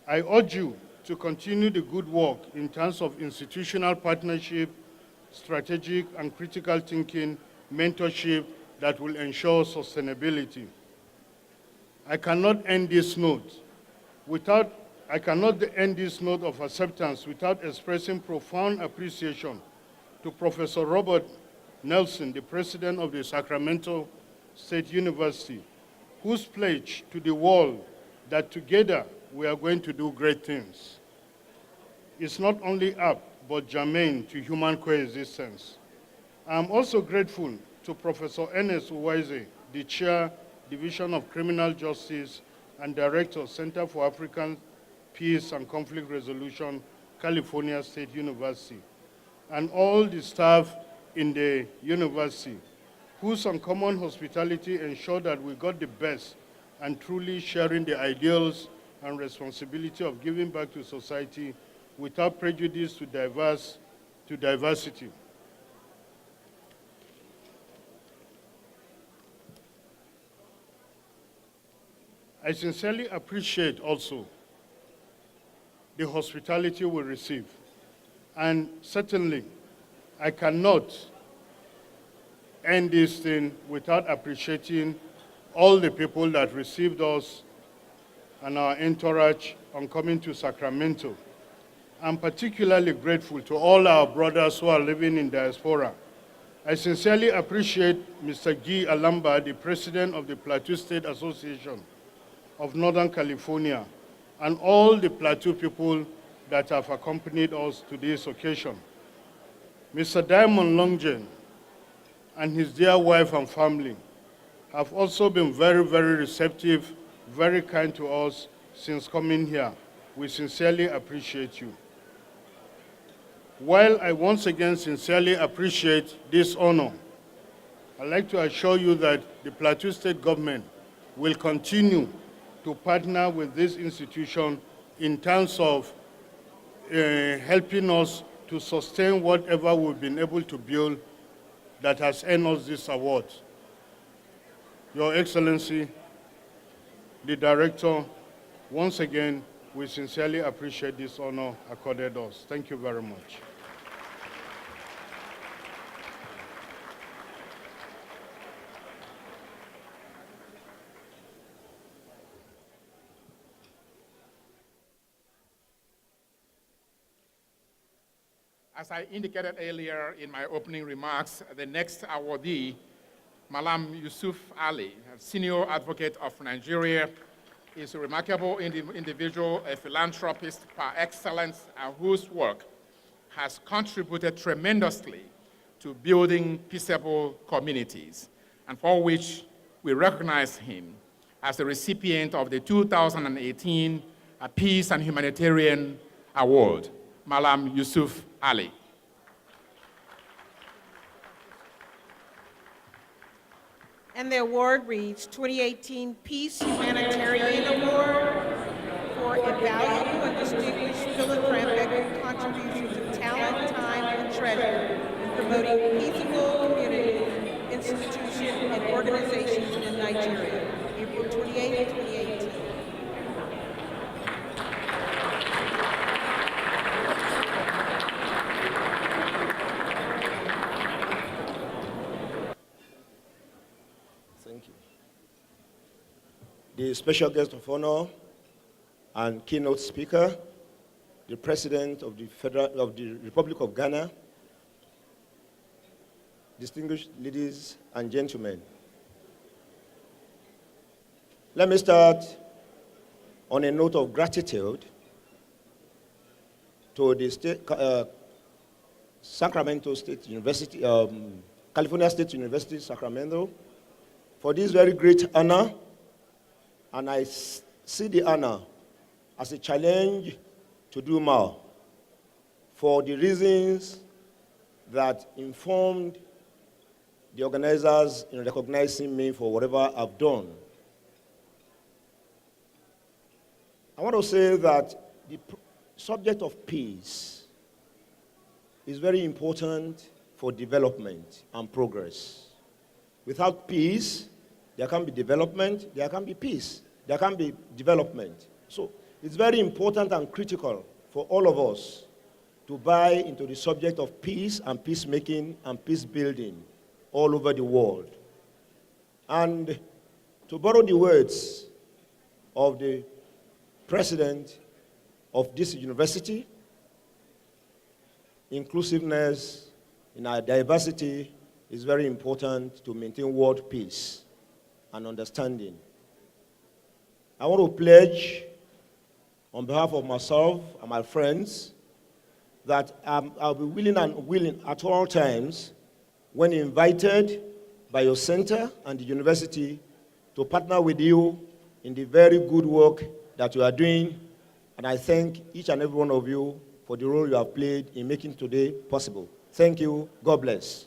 I urge you to continue the good work in terms of institutional partnership, strategic and critical thinking, mentorship that will ensure sustainability. I cannot end this note of acceptance without expressing profound appreciation to Professor Robert Nelson, the president of the Sacramento State University, whose pledge to the world that together we are going to do great things is not only apt, but germane to human coexistence. I am also grateful to Professor Ernest Uwaize, the Chair, Division of Criminal Justice, and Director, Center for African Peace and Conflict Resolution, California State University, and all the staff in the university, whose uncommon hospitality ensured that we got the best and truly sharing the ideals and responsibility of giving back to society without prejudice to diversity. I sincerely appreciate also the hospitality we receive. And certainly, I cannot end this thing without appreciating all the people that received us and our entourage on coming to Sacramento. I'm particularly grateful to all our brothers who are living in diaspora. I sincerely appreciate Mr. Guy Alamba, the president of the Plateau State Association of Northern California, and all the Plateau people that have accompanied us to this occasion. Mr. Diamond Longjen and his dear wife and family have also been very, very receptive, very kind to us since coming here. We sincerely appreciate you. While I once again sincerely appreciate this honor, I'd like to assure you that the Plateau State government will continue to partner with this institution in terms of helping us to sustain whatever we've been able to build that has earned us this award. Your Excellency, the Director, once again, we sincerely appreciate this honor accorded us. Thank you very much. As I indicated earlier in my opening remarks, the next awardee, Malam Yusuf Ali, Senior Advocate of Nigeria, is a remarkable individual, a philanthropist par excellence, and whose work has contributed tremendously to building peaceable communities, and for which we recognize him as the recipient of the 2018 Peace and Humanitarian Award, Malam Yusuf Ali. And the award reads 2018 Peace Humanitarian Award for a valuable and distinguished philanthropic contributions of talent, time, and treasure in promoting peaceable communities, institutions, and organizations in Nigeria. April 28, 2018. Thank you. The special guest of honor and keynote speaker, the President of the Republic of Ghana, distinguished ladies and gentlemen. Let me start on a note of gratitude to the Sacramento State University, California State University, Sacramento, for this very great honor. And I see the honor as a challenge to do more for the reasons that informed the organizers in recognizing me for whatever I've done. I want to say that the subject of peace is very important for development and progress. Without peace, there can be development, there can be peace, there can be development. So it's very important and critical for all of us to buy into the subject of peace and peacemaking and peace building all over the world. And to borrow the words of the president of this university, inclusiveness in our diversity is very important to maintain world peace and understanding. I want to pledge on behalf of myself and my friends that I'll be willing at all times, when invited by your center and the university, to partner with you in the very good work that you are doing. And I thank each and every one of you for the role you have played in making today possible. Thank you. God bless.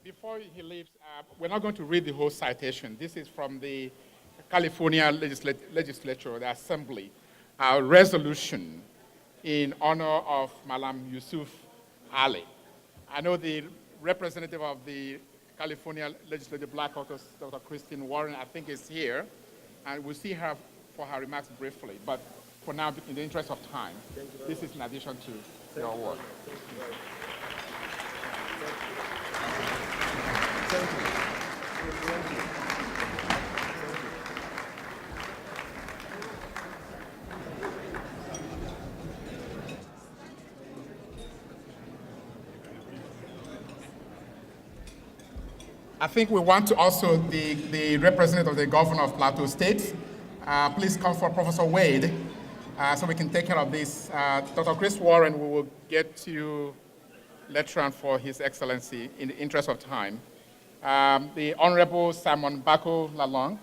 Before he leaves, we're not going to read the whole citation. This is from the California Legislature, the Assembly, a resolution in honor of Malam Yusuf Ali. I know the representative of the California Legislative Black Caucus, Dr. Christine Warren, I think is here, and we'll see her for her remarks briefly. But for now, in the interest of time, this is in addition to your work. Thank you. I think we want to also, the representative of the governor of Plateau State, please come for Professor Wade so we can take care of this. Dr. Chris Warren, we will get to you later on for His Excellency in the interest of time. The Honorable Simon Bako Lalong.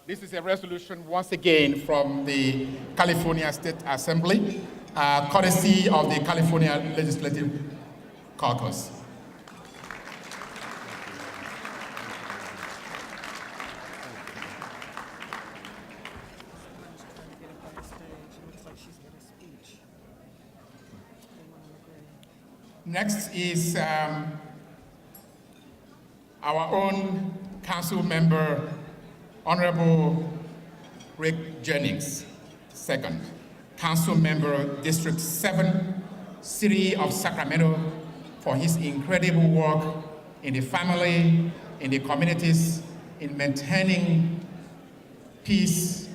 This is a resolution once again from the California State Assembly, courtesy of the California Legislative Caucus. Next is our own council member, Honorable Rick Jennings, second. Council member, District 7, City of Sacramento, for his incredible work in the family, in the communities, in maintaining peace,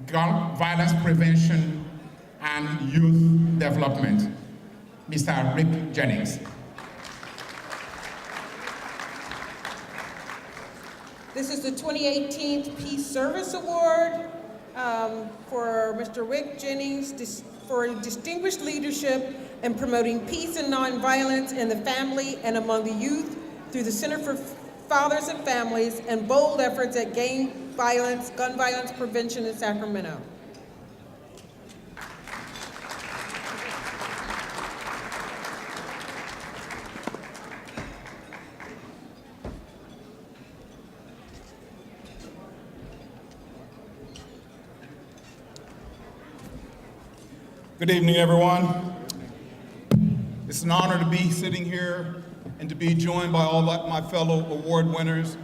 gun violence prevention, and youth development. Mr. Rick Jennings. This is the 2018 Peace Service Award for Mr. Rick Jennings for distinguished leadership in promoting peace and nonviolence in the family and among the youth through the Center for Fathers and Families and bold efforts at gun violence prevention in Sacramento. Good evening, everyone. It's an honor to be sitting here and to be joined by all my fellow award winners.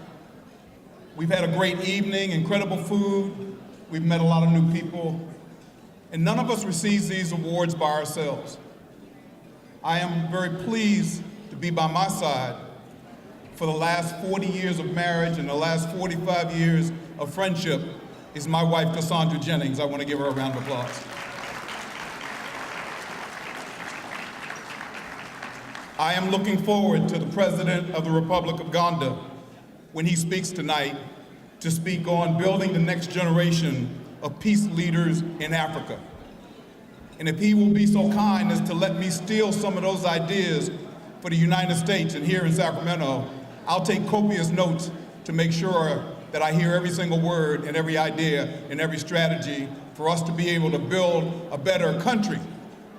We've had a great evening, incredible food. We've met a lot of new people, and none of us receives these awards by ourselves. I am very pleased to be by my side for the last 40 years of marriage and the last 45 years of friendship is my wife, Cassandra Jennings. I want to give her a round of applause. I am looking forward to the President of the Republic of Ghana, when he speaks tonight, to speak on building the next generation of peace leaders in Africa. And if he will be so kind as to let me steal some of those ideas for the United States and here in Sacramento, I'll take copious notes to make sure that I hear every single word and every idea and every strategy for us to be able to build a better country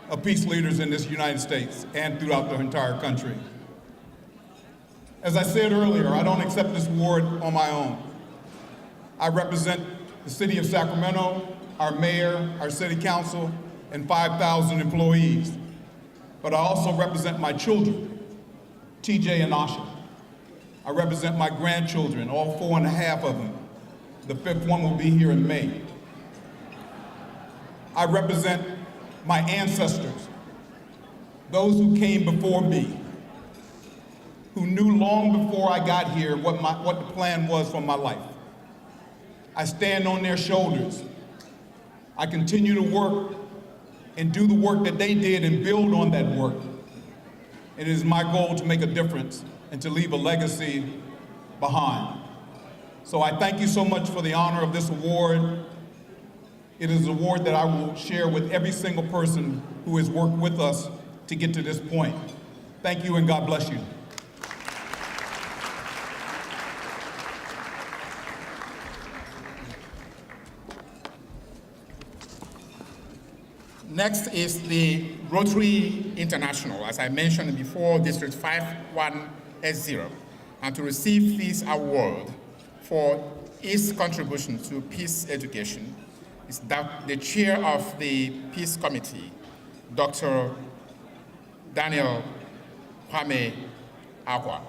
of peace leaders in this United States and throughout the entire country. As I said earlier, I don't accept this award on my own. I represent the city of Sacramento, our mayor, our city council, and 5,000 employees. But I also represent my children, TJ and Asha. I represent my grandchildren, all 4.5 of them. The 5th one will be here in May. I represent my ancestors, those who came before me, who knew long before I got here what the plan was for my life. I stand on their shoulders. I continue to work and do the work that they did and build on that work. It is my goal to make a difference and to leave a legacy behind. So I thank you so much for the honor of this award. It is an award that I will share with every single person who has worked with us to get to this point. Thank you and God bless you. Next is the Rotary International, as I mentioned before, District 51S0, and to receive this award for its contribution to peace education is the chair of the Peace Committee, Dr. Daniel Kwame Akwa.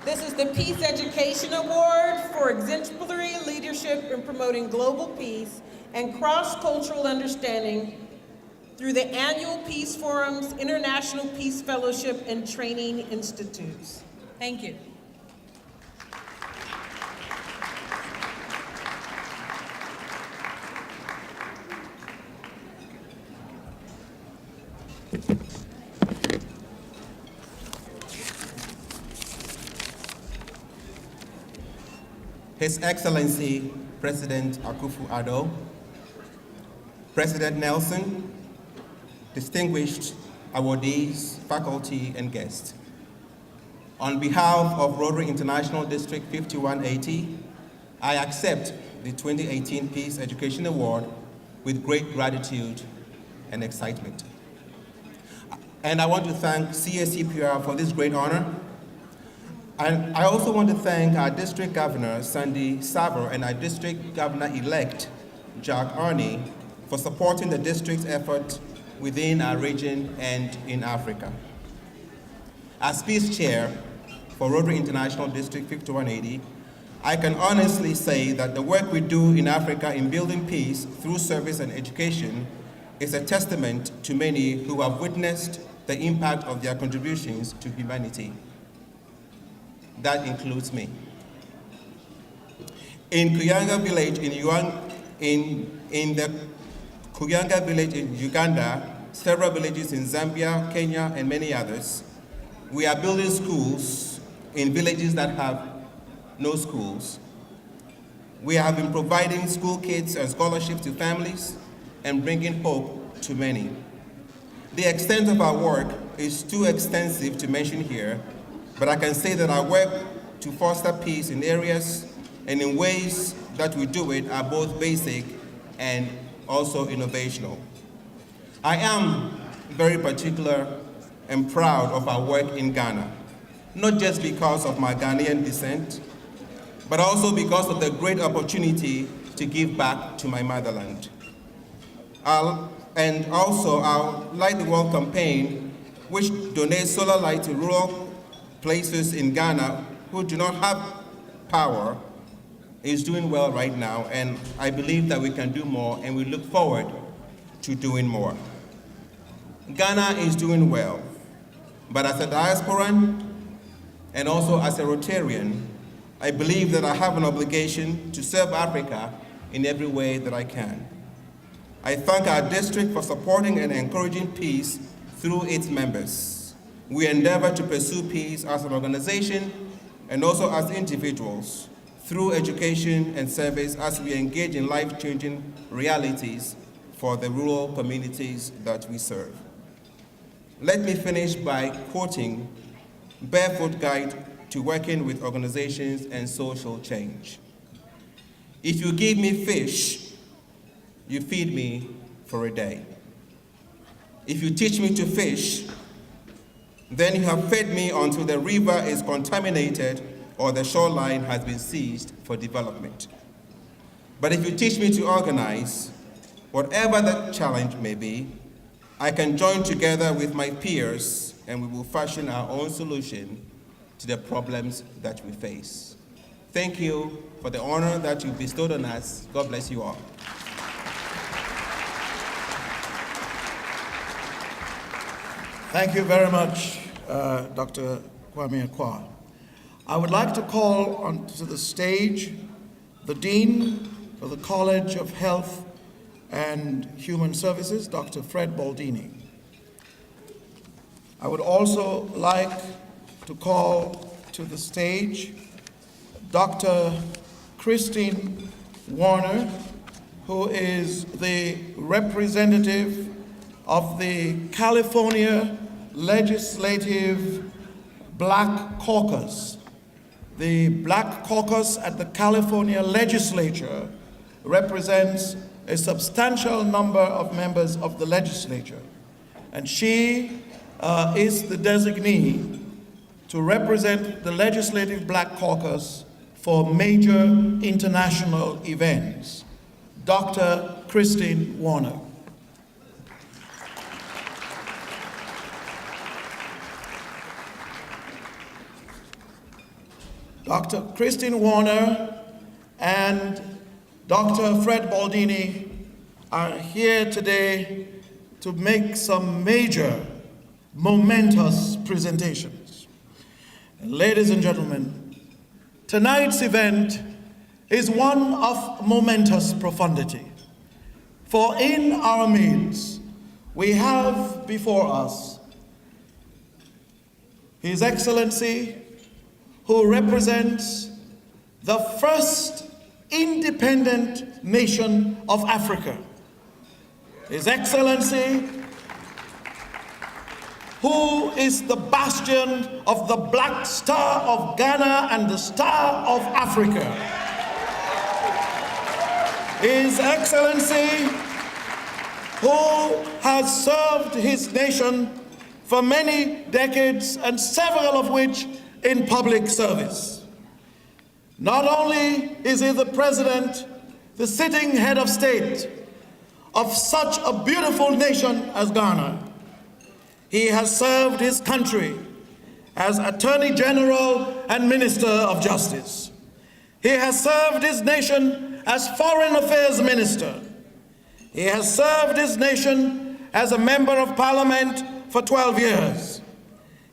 This is the Peace Education Award for exemplary leadership in promoting global peace and cross-cultural understanding through the annual Peace Forum's International Peace Fellowship and Training Institutes. Thank you. His Excellency President Akufo-Addo, President Nelson, distinguished awardees, faculty, and guests. On behalf of Rotary International District 5180, I accept the 2018 Peace Education Award with great gratitude and excitement. And I want to thank CAPCR for this great honor. And I also want to thank our District Governor, Sandy Saver, and our District Governor-elect, Jack Arney, for supporting the district's effort within our region and in Africa. As Peace Chair for Rotary International District 5180, I can honestly say that the work we do in Africa in building peace through service and education is a testament to many who have witnessed the impact of their contributions to humanity. That includes me. In Kuyanga village in the Kuyanga village in Uganda, several villages in Zambia, Kenya, and many others, we are building schools in villages that have no schools. We have been providing school kits and scholarships to families and bringing hope to many. The extent of our work is too extensive to mention here, but I can say that our work to foster peace in areas and in ways that we do it are both basic and also innovational. I am very particular and proud of our work in Ghana, not just because of my Ghanaian descent, but also because of the great opportunity to give back to my motherland. And also our Light the World campaign, which donates solar light to rural places in Ghana who do not have power, is doing well right now, and I believe that we can do more, and we look forward to doing more. Ghana is doing well, but as a diasporan and also as a Rotarian, I believe that I have an obligation to serve Africa in every way that I can. I thank our district for supporting and encouraging peace through its members. We endeavor to pursue peace as an organization and also as individuals through education and service as we engage in life-changing realities for the rural communities that we serve. Let me finish by quoting Barefoot Guide to Working with Organizations and Social Change. If you give me fish, you feed me for a day. If you teach me to fish, then you have fed me until the river is contaminated or the shoreline has been seized for development. But if you teach me to organize, whatever the challenge may be, I can join together with my peers and we will fashion our own solution to the problems that we face. Thank you for the honor that you bestowed on us. God bless you all. Thank you very much, Dr. Kwame Akwa. I would like to call onto the stage the Dean for the College of Health and Human Services, Dr. Fred Baldini. I would also like to call to the stage Dr. Christine Warner, who is the representative of the California Legislative Black Caucus. The Black Caucus at the California Legislature represents a substantial number of members of the legislature, and she is the designee to represent the Legislative Black Caucus for major international events. Dr. Christine Warner. Dr. Christine Warner and Dr. Fred Baldini are here today to make some major, momentous presentations. And ladies and gentlemen, tonight's event is one of momentous profundity. For in our midst, we have before us His Excellency, who represents the first independent nation of Africa. His Excellency, who is the bastion of the Black Star of Ghana and the Star of Africa. His Excellency, who has served his nation for many decades and several of which in public service. Not only is he the president, the sitting head of state of such a beautiful nation as Ghana, he has served his country as Attorney General and Minister of Justice. He has served his nation as Foreign Affairs Minister. He has served his nation as a Member of Parliament for 12 years.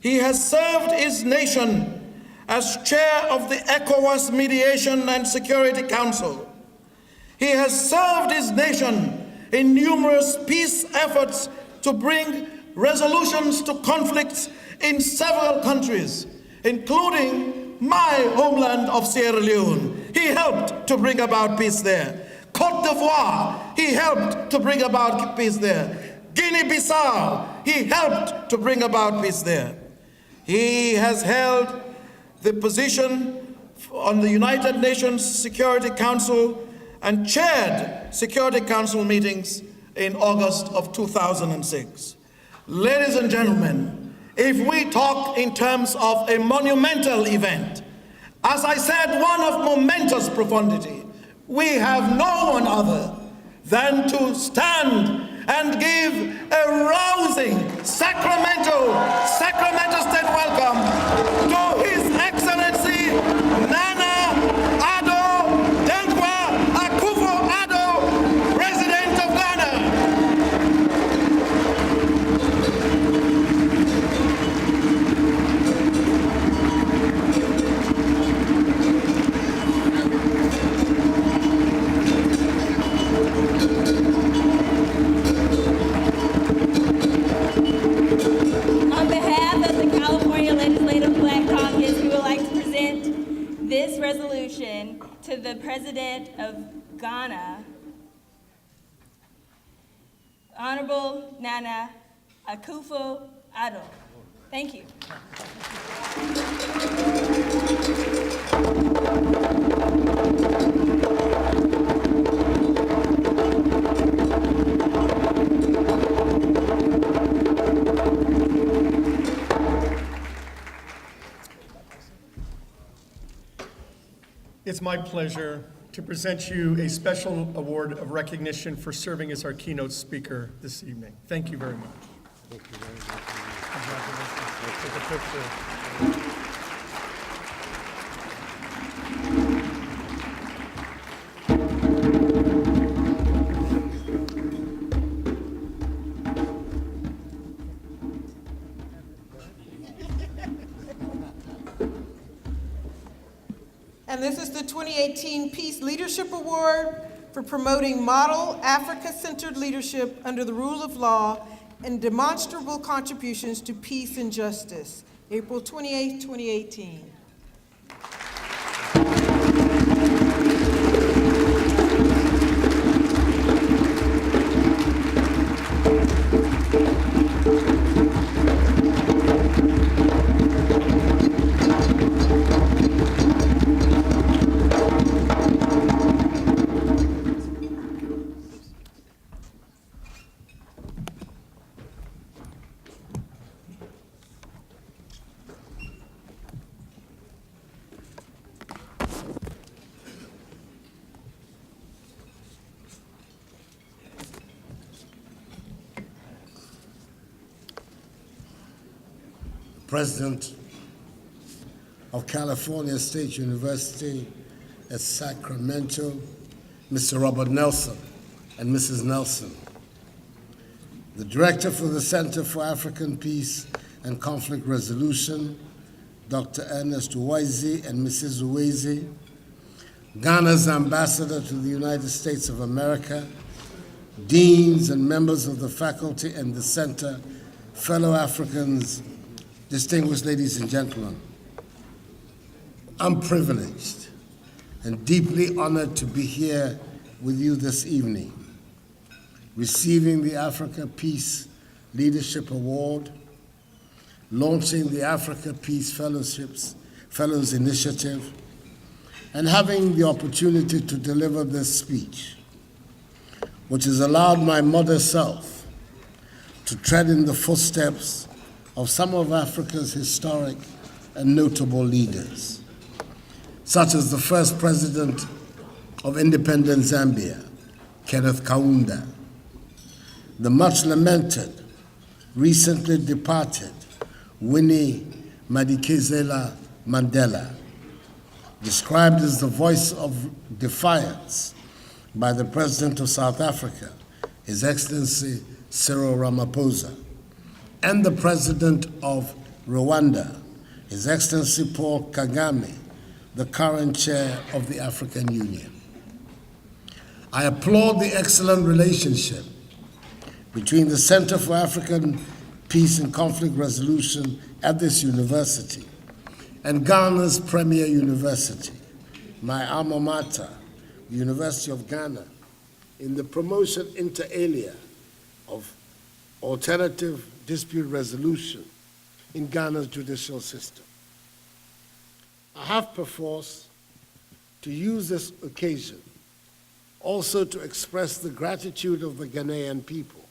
He has served his nation as chair of the ECOWAS Mediation and Security Council. He has served his nation in numerous peace efforts to bring resolutions to conflicts in several countries, including my homeland of Sierra Leone. He helped to bring about peace there. Côte d'Ivoire, he helped to bring about peace there. Guinea-Bissau, he helped to bring about peace there. He has held the position on the United Nations Security Council and chaired Security Council meetings in August of 2006. Ladies and gentlemen, if we talk in terms of a monumental event, as I said, one of momentous profundity, we have no one other than to stand and give a rousing Sacramento State welcome to His Excellency Nana Addo Dankwa Akufo-Addo, President of Ghana. resolution to the President of Ghana, Honorable Nana Akufo-Addo. Thank you. It's my pleasure to present you a special award of recognition for serving as our keynote speaker this evening. Thank you very much. Thank you very much. Congratulations. Take a picture. And this is the 2018 Peace Leadership Award for promoting model Africa-centered leadership under the rule of law and demonstrable contributions to peace and justice. April 28, 2018. President of California State University at Sacramento, Mr. Robert Nelson and Mrs. Nelson, the Director for the Center for African Peace and Conflict Resolution, Dr. Ernest Uwaizi and Mrs. Uwaizi, Ghana's Ambassador to the United States of America, deans and members of the faculty and the center, fellow Africans, distinguished ladies and gentlemen, I'm privileged and deeply honored to be here with you this evening, receiving the Africa Peace Leadership Award, launching the Africa Peace Fellows Initiative, and having the opportunity to deliver this speech, which has allowed my modest self to tread in the footsteps of some of Africa's historic and notable leaders, such as the first president of independent Zambia, Kenneth Kaunda, the much lamented, recently departed Winnie Madikizela Mandela, described as the voice of defiance by the President of South Africa, His Excellency Cyril Ramaphosa, and the President of Rwanda, His Excellency Paul Kagame, the current chair of the African Union. I applaud the excellent relationship between the Center for African Peace and Conflict Resolution at this university and Ghana's premier university, my alma mater, the University of Ghana, in the promotion inter alia of alternative dispute resolution in Ghana's judicial system. I have perforce to use this occasion also to express the gratitude of the Ghanaian people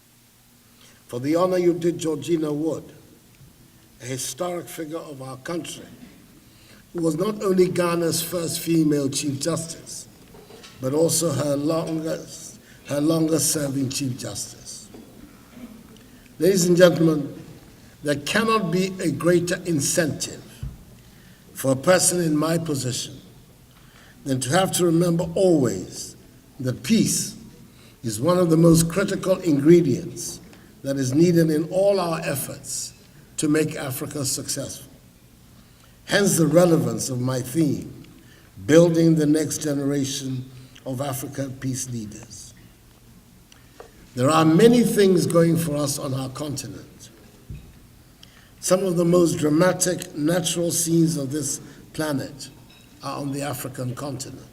for the honor you did Georgina Wood, a historic figure of our country, who was not only Ghana's first female Chief Justice, but also her longest serving Chief Justice. Ladies and gentlemen, there cannot be a greater incentive for a person in my position than to have to remember always that peace is one of the most critical ingredients that is needed in all our efforts to make Africa successful. Hence the relevance of my theme, building the next generation of African peace leaders. There are many things going for us on our continent. Some of the most dramatic natural scenes of this planet are on the African continent.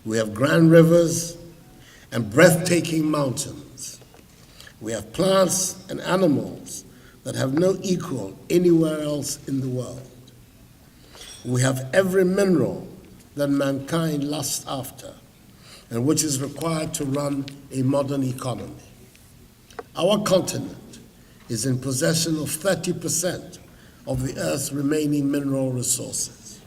We have grand rivers and breathtaking mountains. We have plants and animals that have no equal anywhere else in the world. We have every mineral that mankind lusts after and which is required to run a modern economy. Our continent is in possession of 30% of the Earth's remaining mineral resources.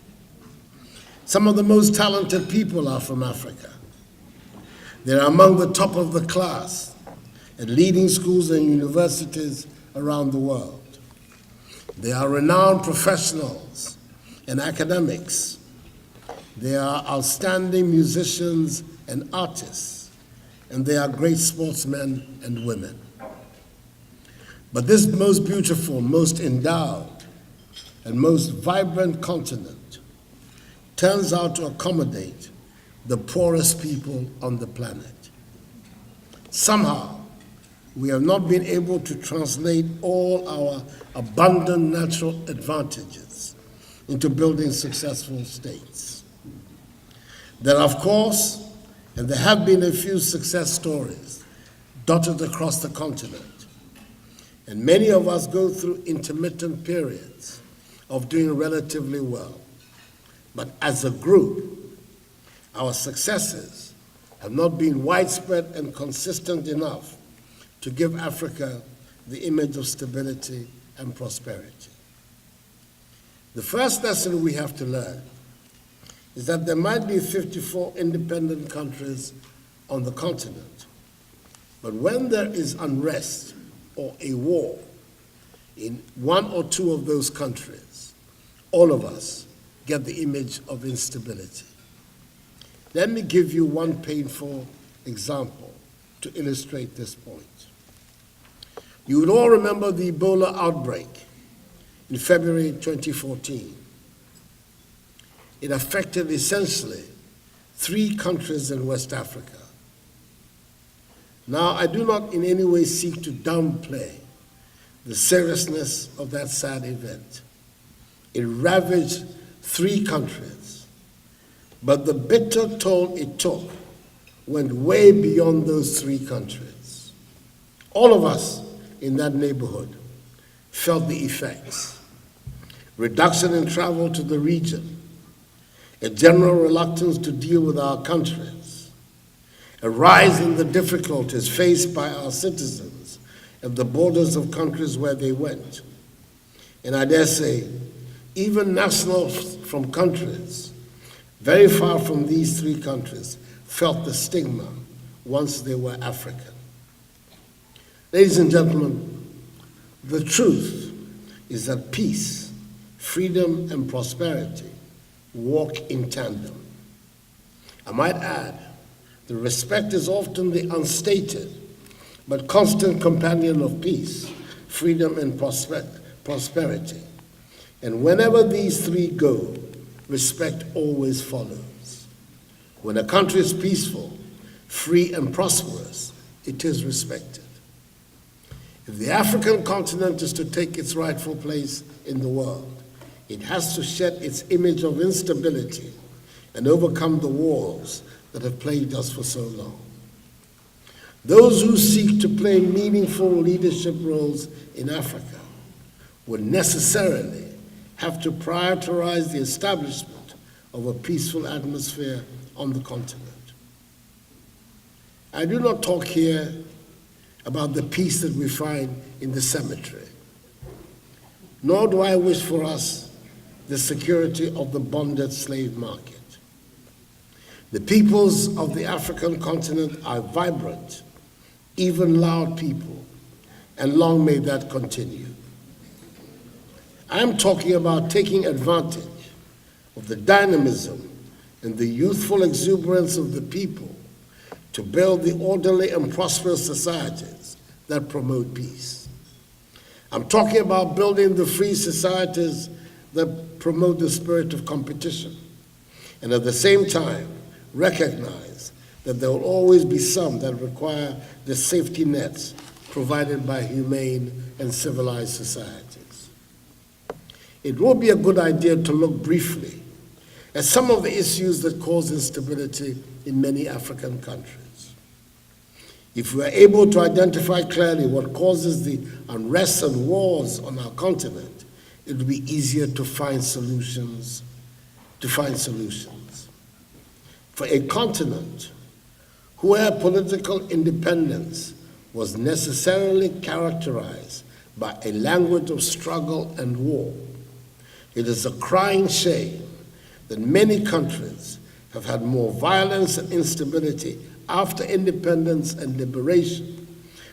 Some of the most talented people are from Africa. They are among the top of the class at leading schools and universities around the world. They are renowned professionals and academics. They are outstanding musicians and artists, and they are great sportsmen and women. But this most beautiful, most endowed, and most vibrant continent turns out to accommodate the poorest people on the planet. Somehow, we have not been able to translate all our abundant natural advantages into building successful states. There are, of course, and there have been a few success stories dotted across the continent. And many of us go through intermittent periods of doing relatively well. But as a group, our successes have not been widespread and consistent enough to give Africa the image of stability and prosperity. The first lesson we have to learn is that there might be 54 independent countries on the continent, but when there is unrest or a war in one or two of those countries, all of us get the image of instability. Let me give you one painful example to illustrate this point. You would all remember the Ebola outbreak in February 2014. It affected essentially 3 countries in West Africa. Now, I do not in any way seek to downplay the seriousness of that sad event. It ravaged 3 countries, but the bitter toll it took went way beyond those 3 countries. All of us in that neighborhood felt the effects. Reduction in travel to the region, a general reluctance to deal with our countries, a rise in the difficulties faced by our citizens at the borders of countries where they went. And I dare say, even nationals from countries very far from these 3 countries felt the stigma once they were African. Ladies and gentlemen, the truth is that peace, freedom, and prosperity walk in tandem. I might add, the respect is often the unstated but constant companion of peace, freedom, and prosperity. And whenever these 3 go, respect always follows. When a country is peaceful, free, and prosperous, it is respected. If the African continent is to take its rightful place in the world, it has to shed its image of instability and overcome the wars that have plagued us for so long. Those who seek to play meaningful leadership roles in Africa would necessarily have to prioritize the establishment of a peaceful atmosphere on the continent. I do not talk here about the peace that we find in the cemetery, nor do I wish for us the security of the bonded slave market. The peoples of the African continent are vibrant, even loud people, and long may that continue. I'm talking about taking advantage of the dynamism and the youthful exuberance of the people to build the orderly and prosperous societies that promote peace. I'm talking about building the free societies that promote the spirit of competition, and at the same time recognize that there will always be some that require the safety nets provided by humane and civilized societies. It will be a good idea to look briefly as some of the issues that cause instability in many African countries. If we are able to identify clearly what causes the unrest and wars on our continent, it will be easier to find solutions. For a continent where political independence was necessarily characterized by a language of struggle and war, it is a crying shame that many countries have had more violence and instability after independence and liberation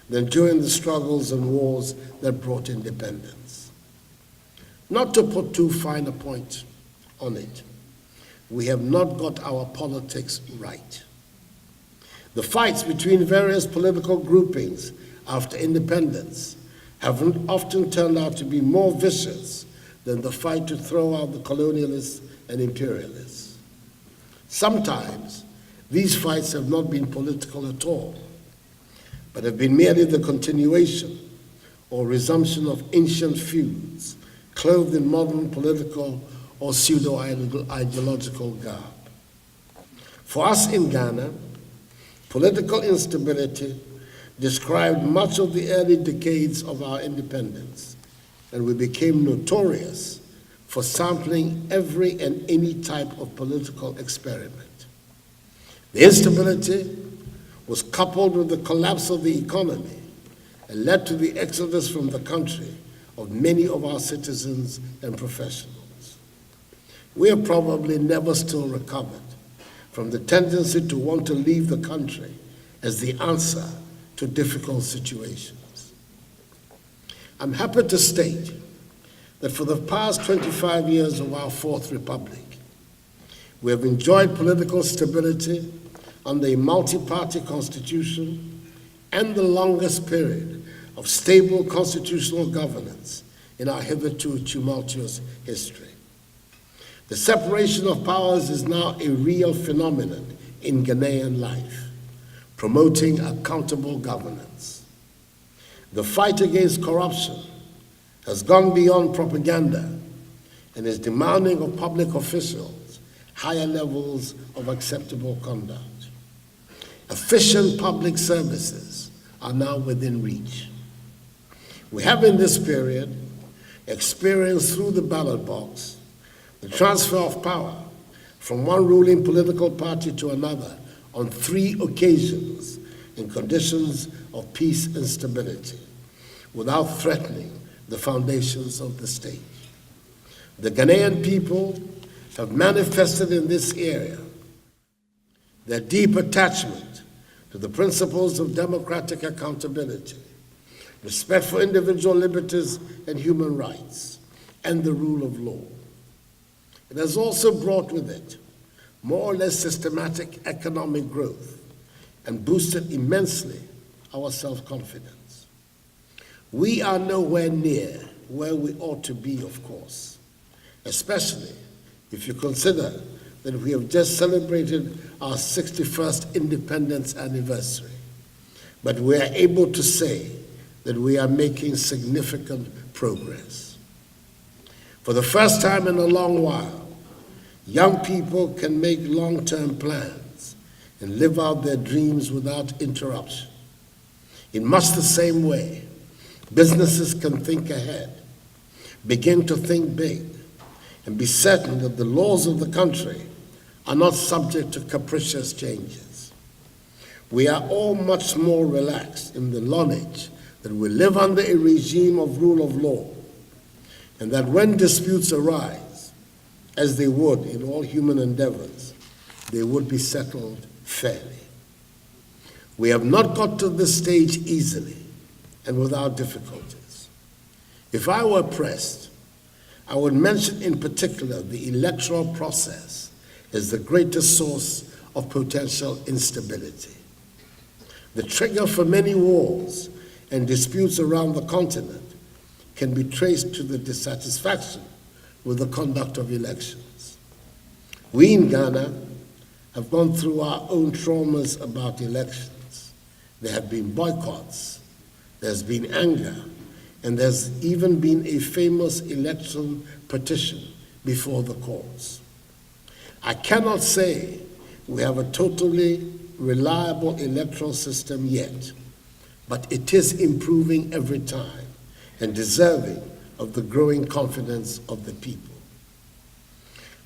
than during the struggles and wars that brought independence. Not to put too fine a point on it, we have not got our politics right. The fights between various political groupings after independence have often turned out to be more vicious than the fight to throw out the colonialists and imperialists. Sometimes these fights have not been political at all, but have been merely the continuation or resumption of ancient feuds clothed in modern political or pseudo-ideological garb. For us in Ghana, political instability described much of the early decades of our independence, and we became notorious for sampling every and any type of political experiment. The instability was coupled with the collapse of the economy and led to the exodus from the country of many of our citizens and professionals. We have probably never still recovered from the tendency to want to leave the country as the answer to difficult situations. I'm happy to state that for the past 25 years of our Fourth Republic, we have enjoyed political stability under a multi-party constitution and the longest period of stable constitutional governance in our hitherto tumultuous history. The separation of powers is now a real phenomenon in Ghanaian life, promoting accountable governance. The fight against corruption has gone beyond propaganda and is demanding of public officials higher levels of acceptable conduct. Efficient public services are now within reach. We have in this period experienced through the ballot box the transfer of power from one ruling political party to another on 3 occasions in conditions of peace and stability, without threatening the foundations of the state. The Ghanaian people have manifested in this area their deep attachment to the principles of democratic accountability, respect for individual liberties and human rights, and the rule of law. It has also brought with it more or less systematic economic growth and boosted immensely our self-confidence. We are nowhere near where we ought to be, of course, especially if you consider that we have just celebrated our 61st independence anniversary. But we are able to say that we are making significant progress. For the first time in a long while, young people can make long-term plans and live out their dreams without interruption. In much the same way, businesses can think ahead, begin to think big, and be certain that the laws of the country are not subject to capricious changes. We are all much more relaxed in the knowledge that we live under a regime of rule of law, and that when disputes arise, as they would in all human endeavors, they would be settled fairly. We have not got to this stage easily and without difficulties. If I were pressed, I would mention in particular the electoral process as the greatest source of potential instability. The trigger for many wars and disputes around the continent can be traced to the dissatisfaction with the conduct of elections. We in Ghana have gone through our own traumas about elections. There have been boycotts, there's been anger, and there's even been a famous election petition before the courts. I cannot say we have a totally reliable electoral system yet, but it is improving every time and deserving of the growing confidence of the people.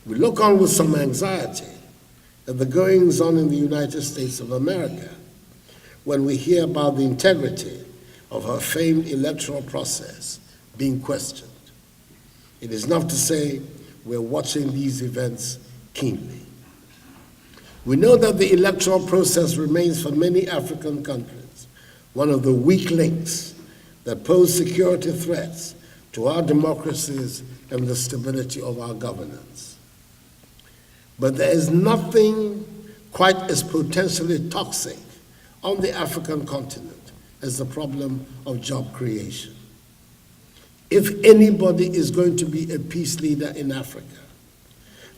We look on with some anxiety at the goings-on in the United States of America when we hear about the integrity of our famed electoral process being questioned. It is enough to say we're watching these events keenly. We know that the electoral process remains for many African countries one of the weak links that pose security threats to our democracies and the stability of our governance. But there is nothing quite as potentially toxic on the African continent as the problem of job creation. If anybody is going to be a peace leader in Africa,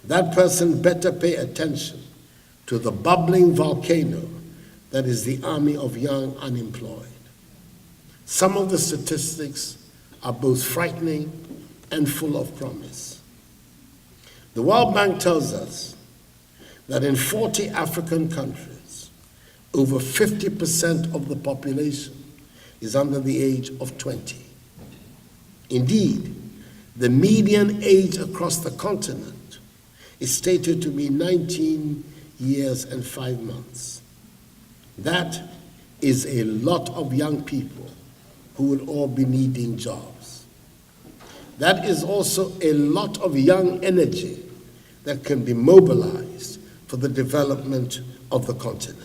that person better pay attention to the bubbling volcano that is the army of young unemployed. Some of the statistics are both frightening and full of promise. The World Bank tells us that in 40 African countries, over 50% of the population is under the age of 20. Indeed, the median age across the continent is stated to be 19 years and 5 months. That is a lot of young people who will all be needing jobs. That is also a lot of young energy that can be mobilized for the development of the continent.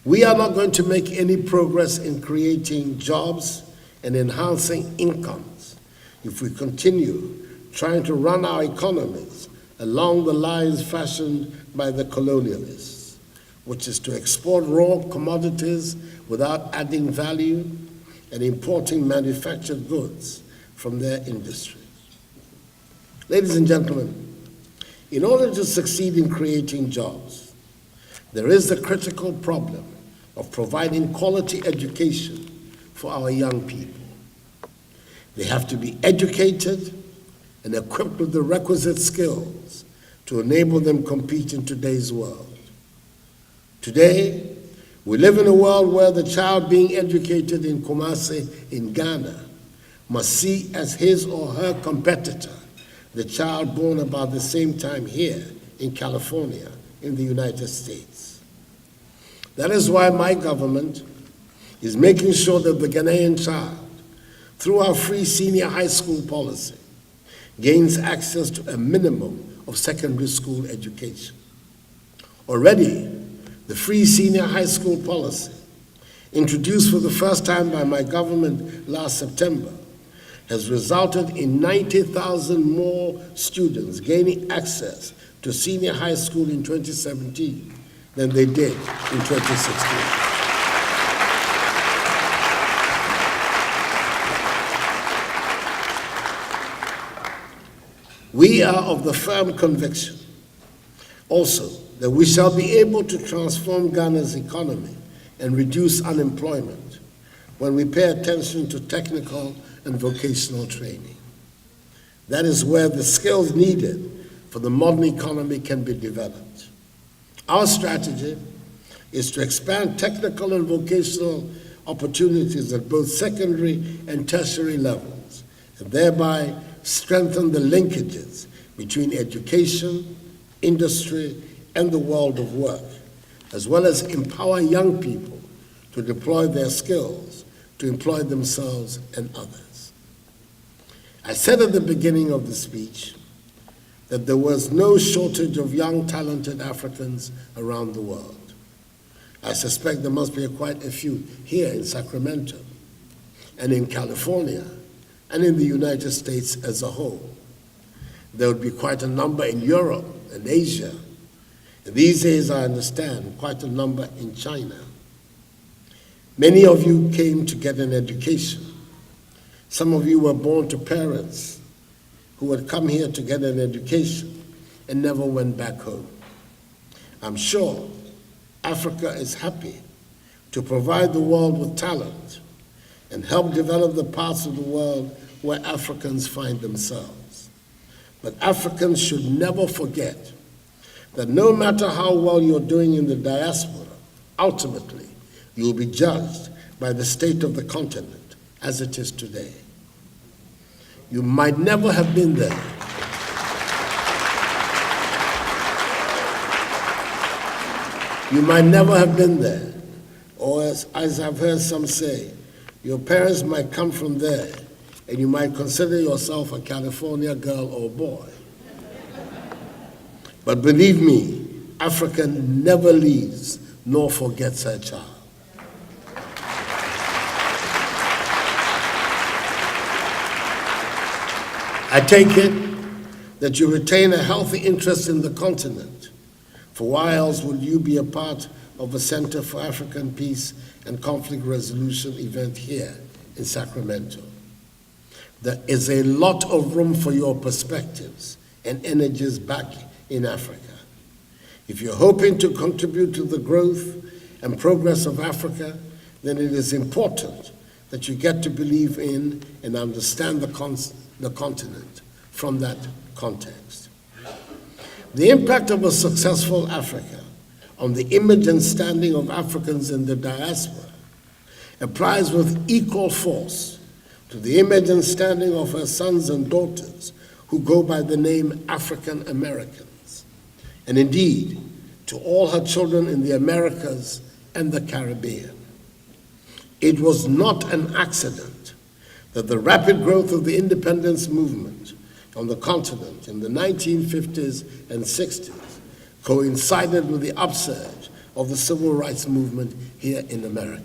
We are not going to make any progress in creating jobs and enhancing incomes if we continue trying to run our economies along the lines fashioned by the colonialists, which is to export raw commodities without adding value and importing manufactured goods from their industries. Ladies and gentlemen, in order to succeed in creating jobs, there is the critical problem of providing quality education for our young people. They have to be educated and equipped with the requisite skills to enable them to compete in today's world. Today, we live in a world where the child being educated in Kumasi in Ghana must see as his or her competitor the child born about the same time here in California in the United States. That is why my government is making sure that the Ghanaian child, through our free senior high school policy, gains access to a minimum of secondary school education. Already, the free senior high school policy, introduced for the first time by my government last September, has resulted in 90,000 more students gaining access to senior high school in 2017 than they did in 2016. We are of the firm conviction also that we shall be able to transform Ghana's economy and reduce unemployment when we pay attention to technical and vocational training. That is where the skills needed for the modern economy can be developed. Our strategy is to expand technical and vocational opportunities at both secondary and tertiary levels, and thereby strengthen the linkages between education, industry, and the world of work, as well as empower young people to deploy their skills to employ themselves and others. I said at the beginning of the speech that there was no shortage of young, talented Africans around the world. I suspect there must be quite a few here in Sacramento and in California and in the United States as a whole. There would be quite a number in Europe and Asia. And these days, I understand, quite a number in China. Many of you came to get an education. Some of you were born to parents who had come here to get an education and never went back home. I'm sure Africa is happy to provide the world with talent and help develop the parts of the world where Africans find themselves. But Africans should never forget that no matter how well you're doing in the diaspora, ultimately, you'll be judged by the state of the continent as it is today. You might never have been there. You might never have been there. Or as I've heard some say, your parents might come from there, and you might consider yourself a California girl or boy. But believe me, Africa never leaves nor forgets her child. I take it that you retain a healthy interest in the continent, for why else would you be a part of a Center for African Peace and Conflict Resolution event here in Sacramento? There is a lot of room for your perspectives and energies back in Africa. If you're hoping to contribute to the growth and progress of Africa, then it is important that you get to believe in and understand the continent from that context. The impact of a successful Africa on the image and standing of Africans in the diaspora applies with equal force to the image and standing of her sons and daughters who go by the name African Americans, and indeed to all her children in the Americas and the Caribbean. It was not an accident that the rapid growth of the independence movement on the continent in the 1950s and 60s coincided with the upsurge of the civil rights movement here in America.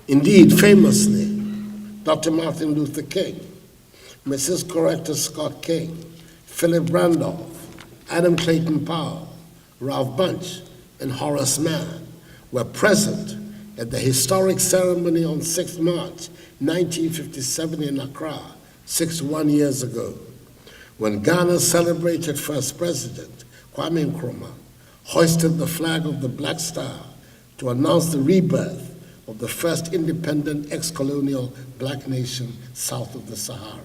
Indeed, famously, Dr. Martin Luther King, Mrs. Coretta Scott King, Philip Randolph, Adam Clayton Powell, Ralph Bunche, and Horace Mann were present at the historic ceremony on 6 March 1957 in Accra, 61 years ago, when Ghana celebrated first president Kwame Nkrumah hoisted the flag of the Black Star to announce the rebirth of the first independent ex-colonial black nation south of the Sahara.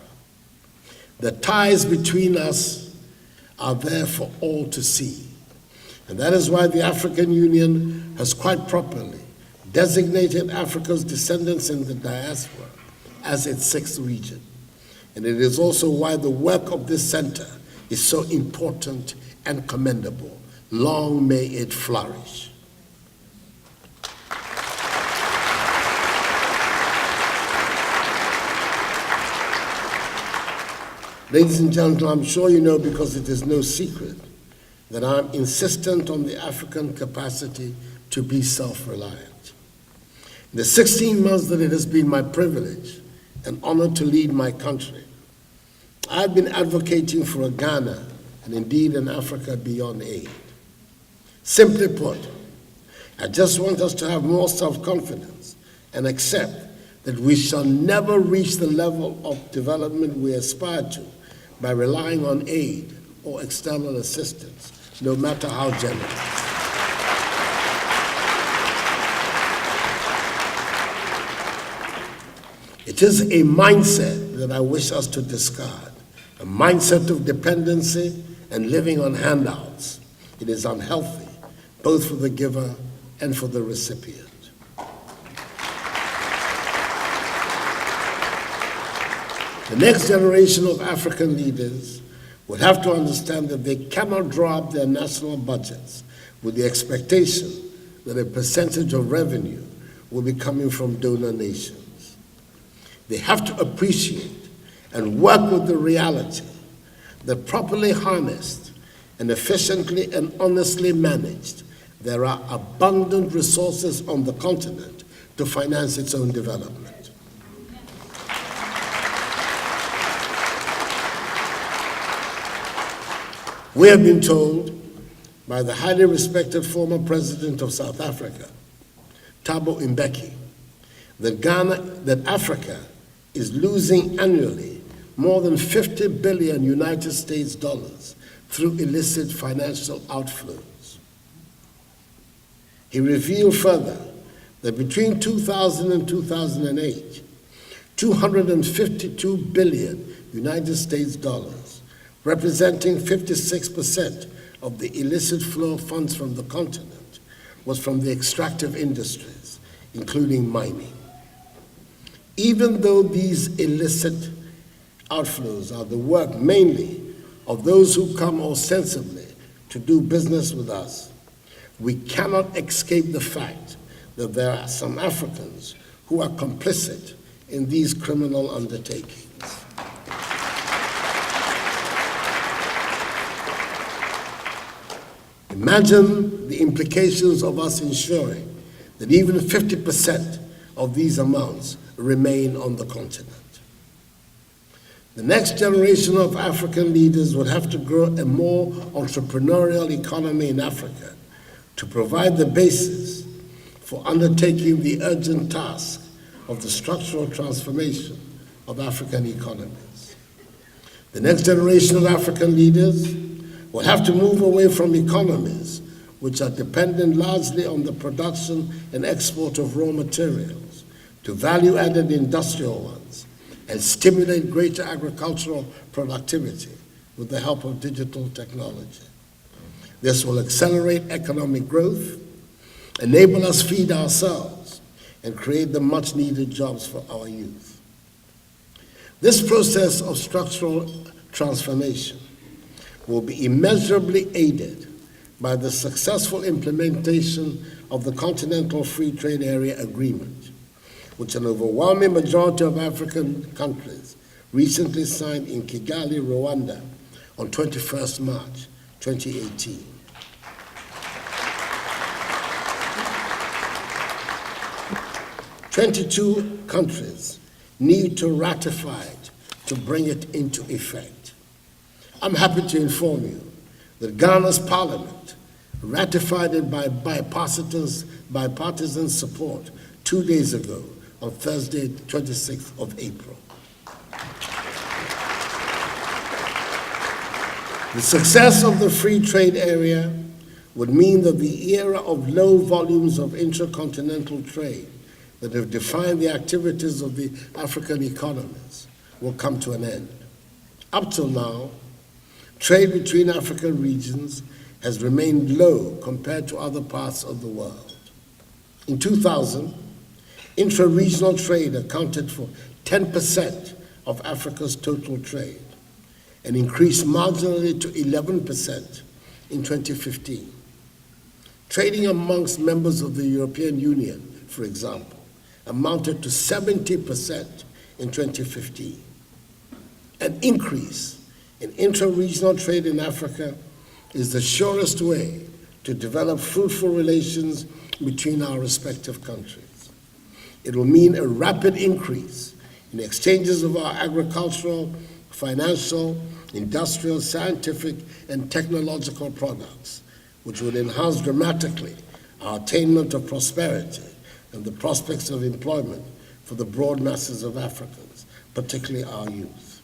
The ties between us are there for all to see. And that is why the African Union has quite properly designated Africa's descendants in the diaspora as its sixth region. And it is also why the work of this center is so important and commendable. Long may it flourish. Ladies and gentlemen, I'm sure you know, because it is no secret, that I'm insistent on the African capacity to be self-reliant. In the 16 months that it has been my privilege and honor to lead my country, I've been advocating for a Ghana and indeed an Africa beyond aid. Simply put, I just want us to have more self-confidence and accept that we shall never reach the level of development we aspire to by relying on aid or external assistance, no matter how generous. It is a mindset that I wish us to discard, a mindset of dependency and living on handouts. It is unhealthy, both for the giver and for the recipient. The next generation of African leaders would have to understand that they cannot draw up their national budgets with the expectation that a percentage of revenue will be coming from donor nations. They have to appreciate and work with the reality that properly harnessed and efficiently and honestly managed, there are abundant resources on the continent to finance its own development. We have been told by the highly respected former president of South Africa, Thabo Mbeki, that Africa is losing annually more than 50 billion United States dollars through illicit financial outflows. He revealed further that between 2000 and 2008, 252 billion United States dollars, representing 56% of the illicit flow of funds from the continent, was from the extractive industries, including mining. Even though these illicit outflows are the work mainly of those who come ostensibly to do business with us, we cannot escape the fact that there are some Africans who are complicit in these criminal undertakings. Imagine the implications of us ensuring that even 50% of these amounts remain on the continent. The next generation of African leaders would have to grow a more entrepreneurial economy in Africa to provide the basis for undertaking the urgent task of the structural transformation of African economies. The next generation of African leaders will have to move away from economies which are dependent largely on the production and export of raw materials to value-added industrial ones, and stimulate greater agricultural productivity with the help of digital technology. This will accelerate economic growth, enable us feed ourselves, and create the much-needed jobs for our youth. This process of structural transformation will be immeasurably aided by the successful implementation of the Continental Free Trade Area Agreement, which an overwhelming majority of African countries recently signed in Kigali, Rwanda, on 21st March 2018. "22 countries need to ratify it to bring it into effect. I'm happy to inform you that Ghana's parliament ratified it by bipartisan support 2 days ago, on Thursday, 26th of April. The success of the free trade area would mean that the era of low volumes of intercontinental trade that have defined the activities of the African economies will come to an end. Up till now, trade between African regions has remained low compared to other parts of the world. In 2000, intra-regional trade accounted for 10% of Africa's total trade and increased marginally to 11% in 2015. Trading amongst members of the European Union, for example, amounted to 70% in 2015. An increase in intra-regional trade in Africa is the surest way to develop fruitful relations between our respective countries. It will mean a rapid increase in exchanges of our agricultural, financial, industrial, scientific, and technological products, which would enhance dramatically our attainment of prosperity and the prospects of employment for the broad masses of Africans, particularly our youth.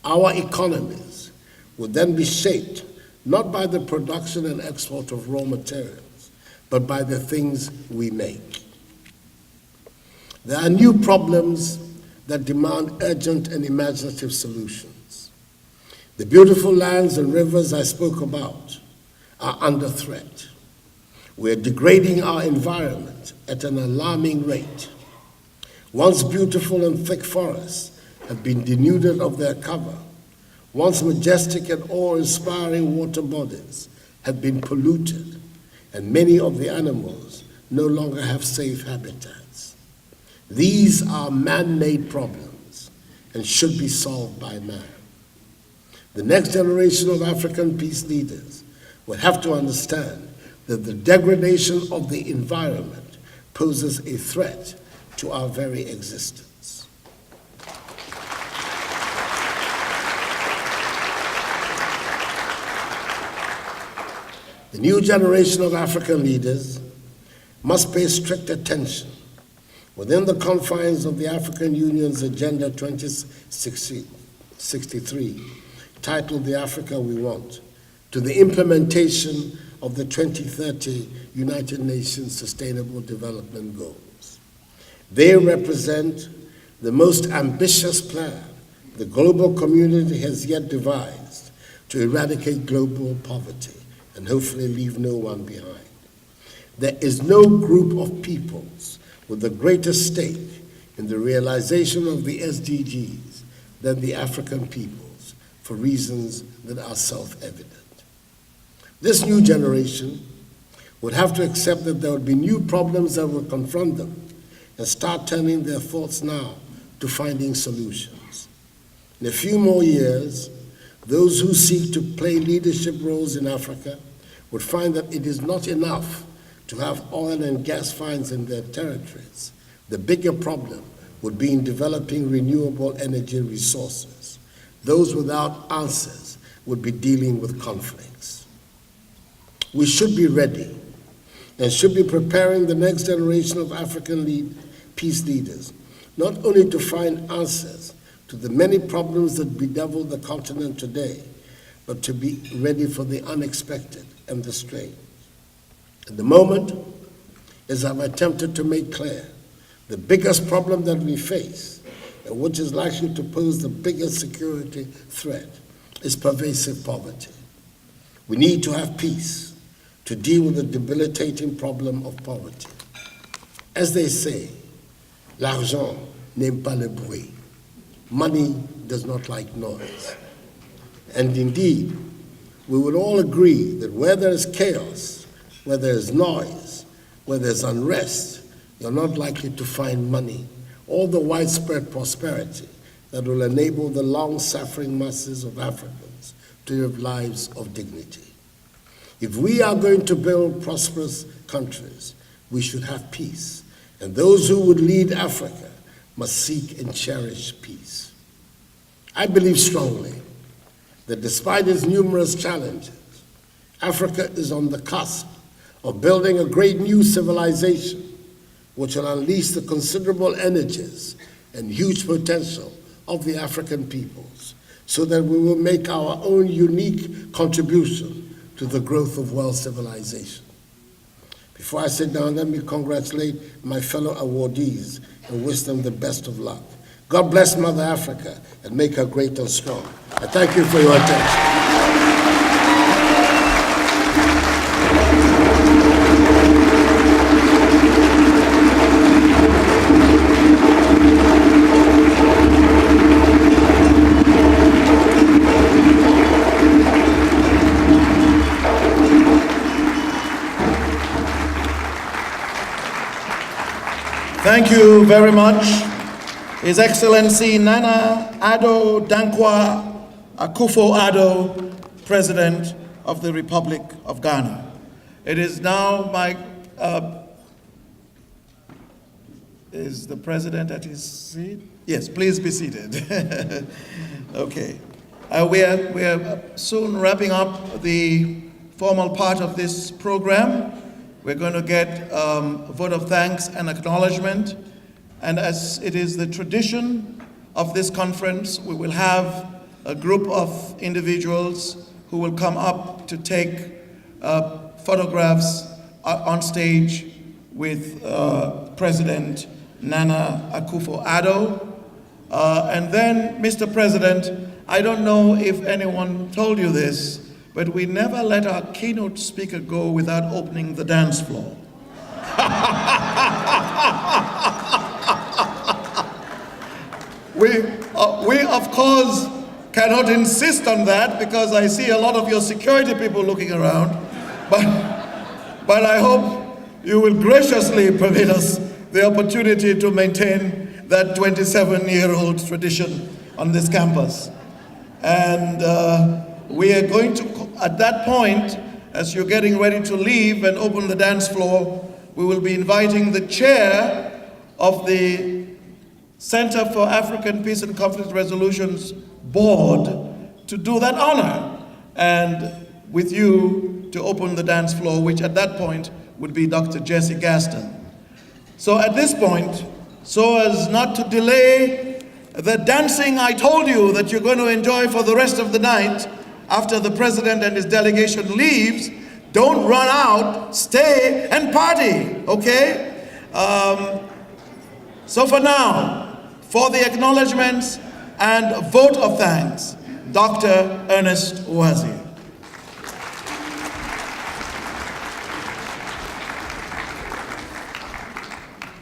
Our economies would then be shaped not by the production and export of raw materials, but by the things we make. There are new problems that demand urgent and imaginative solutions. The beautiful lands and rivers I spoke about are under threat. We're degrading our environment at an alarming rate. Once beautiful and thick forests have been denuded of their cover. Once majestic and awe-inspiring water bodies have been polluted, and many of the animals no longer have safe habitats. These are man-made problems and should be solved by man. The next generation of African peace leaders will have to understand that the degradation of the environment poses a threat to our very existence. The new generation of African leaders must pay strict attention within the confines of the African Union's Agenda 2063, titled The Africa We Want, to the implementation of the 2030 United Nations Sustainable Development Goals. They represent the most ambitious plan the global community has yet devised to eradicate global poverty and hopefully leave no one behind. There is no group of peoples with a greater stake in the realization of the SDGs than the African peoples, for reasons that are self-evident. This new generation would have to accept that there would be new problems that will confront them and start turning their thoughts now to finding solutions. In a few more years, those who seek to play leadership roles in Africa would find that it is not enough to have oil and gas finds in their territories. The bigger problem would be in developing renewable energy resources. Those without answers would be dealing with conflicts. We should be ready and should be preparing the next generation of African peace leaders, not only to find answers to the many problems that bedevil the continent today, but to be ready for the unexpected and the strange. At the moment, as I've attempted to make clear, the biggest problem that we face, and which is likely to pose the biggest security threat, is pervasive poverty. We need to have peace to deal with the debilitating problem of poverty. As they say, l'argent n'aime pas le bruit. Money does not like noise. And indeed, we will all agree that where there is chaos, where there is noise, where there's unrest, you're not likely to find money or the widespread prosperity that will enable the long-suffering masses of Africans to live lives of dignity. If we are going to build prosperous countries, we should have peace, and those who would lead Africa must seek and cherish peace. I believe strongly that despite its numerous challenges, Africa is on the cusp of building a great new civilization which will unleash the considerable energies and huge potential of the African peoples, so that we will make our own unique contribution to the growth of world civilization. Before I sit down, let me congratulate my fellow awardees and wish them the best of luck. God bless Mother Africa and make her great and strong. I thank you for your attention. Thank you very much, His Excellency Nana Addo Dankwa Akufo-Addo, President of the Republic of Ghana. It is now my, is the President at his seat? Yes, please be seated. Okay. We are soon wrapping up the formal part of this program. We're going to get a vote of thanks and acknowledgement. And as it is the tradition of this conference, we will have a group of individuals who will come up to take photographs on stage with President Nana Akufo-Addo. And then, Mr. President, I don't know if anyone told you this, but we never let our keynote speaker go without opening the dance floor. We of course cannot insist on that because I see a lot of your security people looking around, but I hope you will graciously permit us the opportunity to maintain that 27-year-old tradition on this campus. And we are going to, at that point, as you're getting ready to leave and open the dance floor, we will be inviting the chair of the Center for African Peace and Conflict Resolutions Board to do that honor, and with you to open the dance floor, which at that point would be Dr. Jesse Gaston. So at this point, so as not to delay the dancing I told you that you're going to enjoy for the rest of the night, after the president and his delegation leaves, don't run out, stay and party, okay? So for now, for the acknowledgements and vote of thanks, Dr. Ernest Uwazi.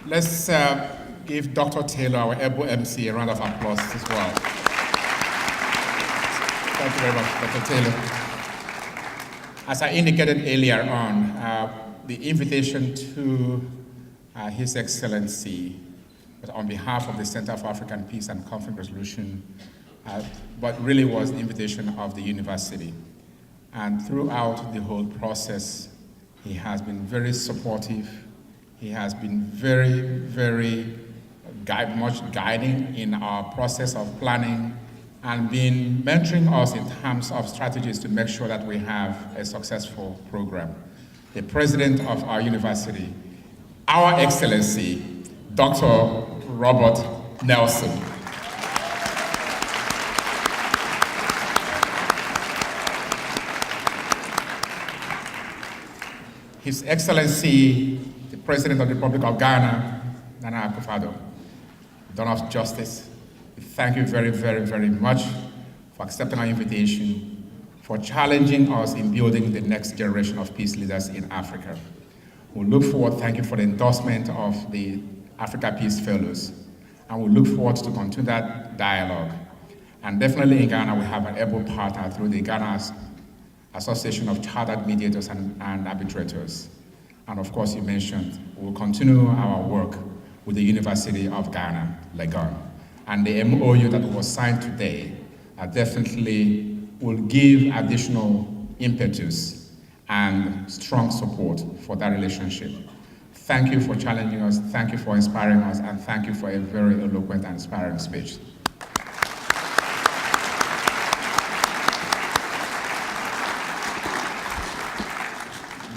Let's give Dr. Taylor, our able MC, a round of applause as well. Thank you very much, Dr. Taylor. As I indicated earlier on, the invitation to His Excellency, but on behalf of the Center for African Peace and Conflict Resolution, but really was the invitation of the university. And throughout the whole process, he has been very supportive. He has been very, very much guiding in our process of planning and been mentoring us in terms of strategies to make sure that we have a successful program. The president of our university, Our Excellency, Dr. Robert Nelson. His Excellency, the President of the Republic of Ghana, Nana Akufo-Addo, done us justice. We thank you very, very, very much for accepting our invitation, for challenging us in building the next generation of peace leaders in Africa. We look forward, thank you for the endorsement of the Africa Peace Fellows, and we look forward to continue that dialogue. And definitely in Ghana, we have an able partner through the Ghana Association of Chartered Mediators and Arbitrators. And of course, you mentioned, we'll continue our work with the University of Ghana, Legon. And the MOU that was signed today definitely will give additional impetus and strong support for that relationship. Thank you for challenging us, thank you for inspiring us, and thank you for a very eloquent and inspiring speech.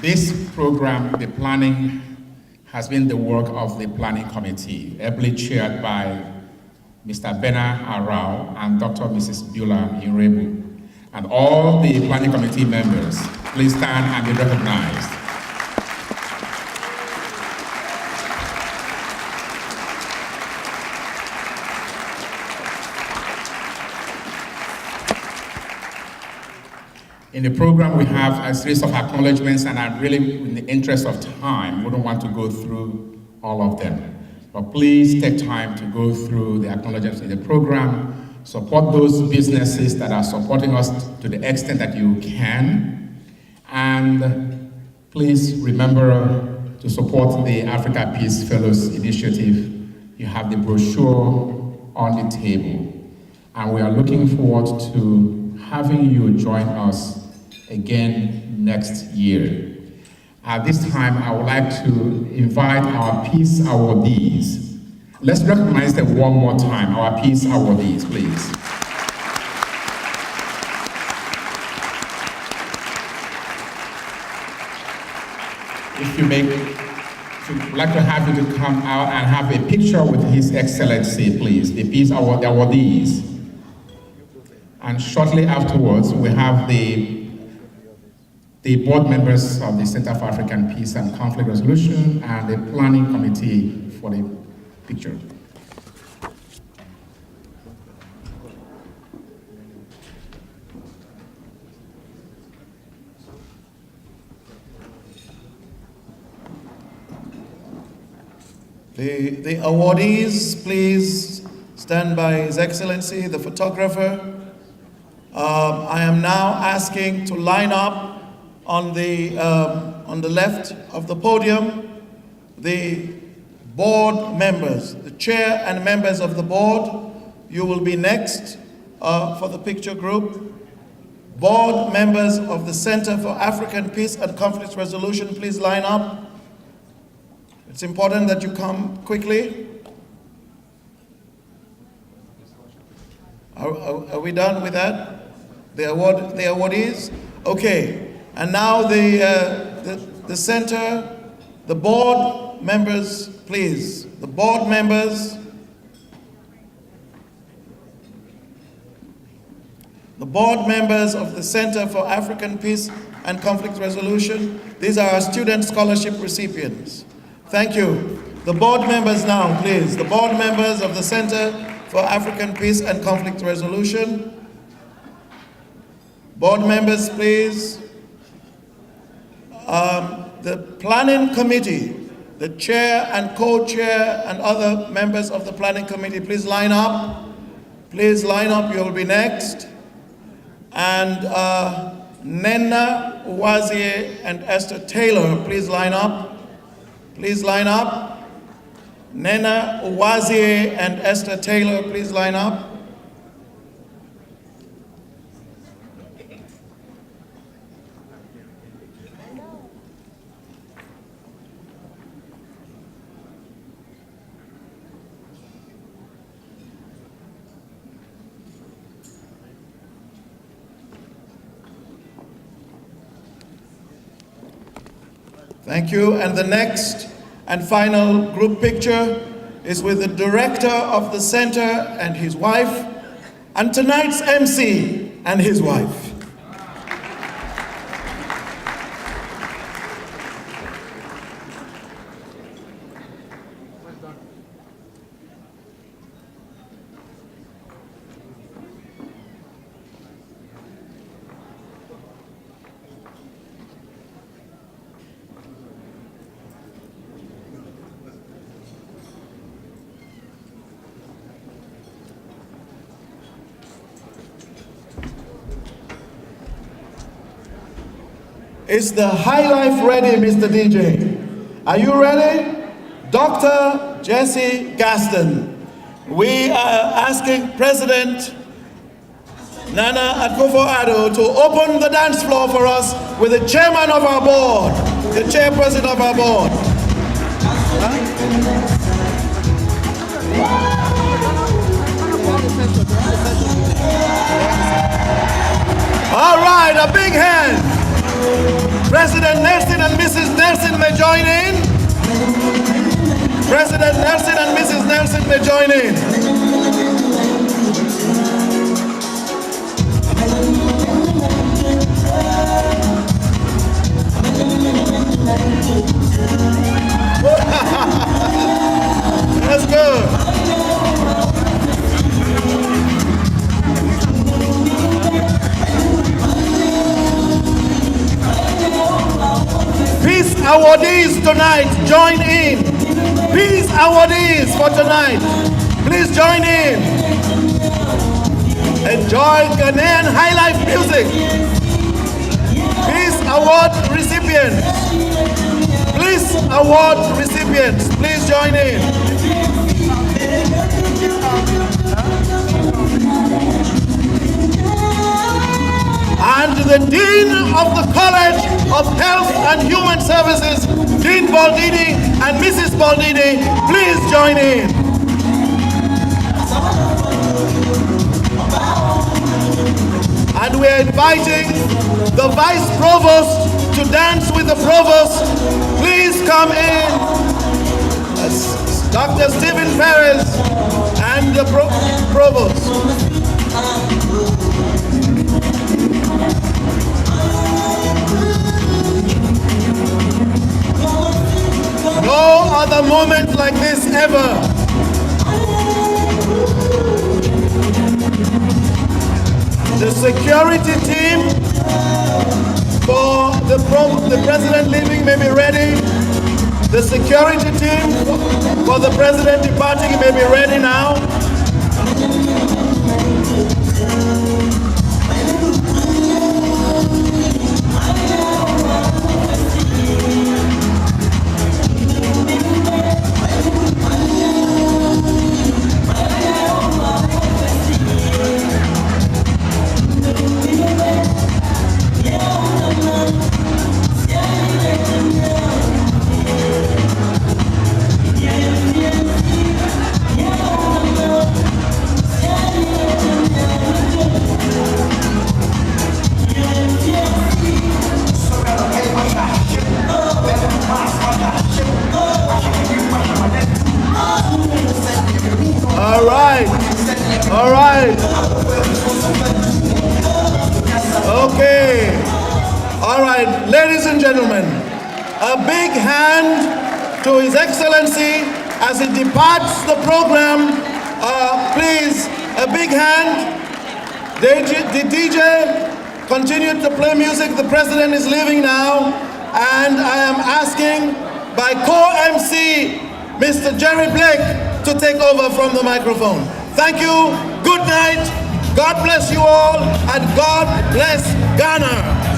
This program, the planning, has been the work of the planning committee, ably chaired by Mr. Bena Arau and Dr. Mrs. Beulah Irebu. And all the planning committee members, please stand and be recognized. In the program, we have a series of acknowledgements, and I really, in the interest of time, wouldn't want to go through all of them. But please take time to go through the acknowledgements in the program, support those businesses that are supporting us to the extent that you can, and please remember to support the Africa Peace Fellows Initiative. You have the brochure on the table, and we are looking forward to having you join us again next year. At this time, I would like to invite our peace awardees. Let's recognize them one more time, our peace awardees, please. If you would like to have you to come out and have a picture with His Excellency, please, the peace awardees. And shortly afterwards, we have the board members of the Center for African Peace and Conflict Resolution and the planning committee for the picture. The awardees, please stand by His Excellency, the photographer. I am now asking to line up on the left of the podium, the board members, the chair and members of the board. You will be next for the picture group. Board members of the Center for African Peace and Conflict Resolution, please line up. It's important that you come quickly. Are we done with that? The awardees? Okay. And now the center, the board members, please. The board members. The board members of the Center for African Peace and Conflict Resolution. These are our student scholarship recipients. Thank you. The board members now, please. The board members of the Center for African Peace and Conflict Resolution. Board members, please. The planning committee, the chair and co-chair and other members of the planning committee, please line up. Please line up, you'll be next. And Nena Uwazie and Esther Taylor, please line up. Please line up. Nena Uwazie and Esther Taylor, please line up. Thank you. And the next and final group picture is with the director of the center and his wife, and tonight's MC and his wife. Is the high life ready, Mr. DJ? Are you ready? Dr. Jesse Gaston. We are asking President Nana Akufo-Addo to open the dance floor for us with the chairman of our board, the chairperson of our board. All right, a big hand. President Nelson and Mrs. Nelson may join in. President Nelson and Mrs. Nelson may join in. That's good. Peace awardees tonight, join in. Peace awardees for tonight, please join in. Enjoy Ghanaian high life music. Peace award recipients, please join in. And the Dean of the College of Health and Human Services, Dean Baldini and Mrs. Baldini, please join in. And we're inviting the Vice Provost to dance with the Provost. Please come in. Dr. Stephen Perez and the Provost. No other moment like this ever. The security team for the president leaving may be ready. The security team for the president departing may be ready now. All right. Okay. All right, ladies and gentlemen, a big hand to His Excellency as he departs the program, please, a big hand. The DJ continued to play music. The president is leaving now, and I am asking by co-MC, Mr. Jerry Blake, to take over from the microphone. Thank you, good night, God bless you all, and God bless Ghana.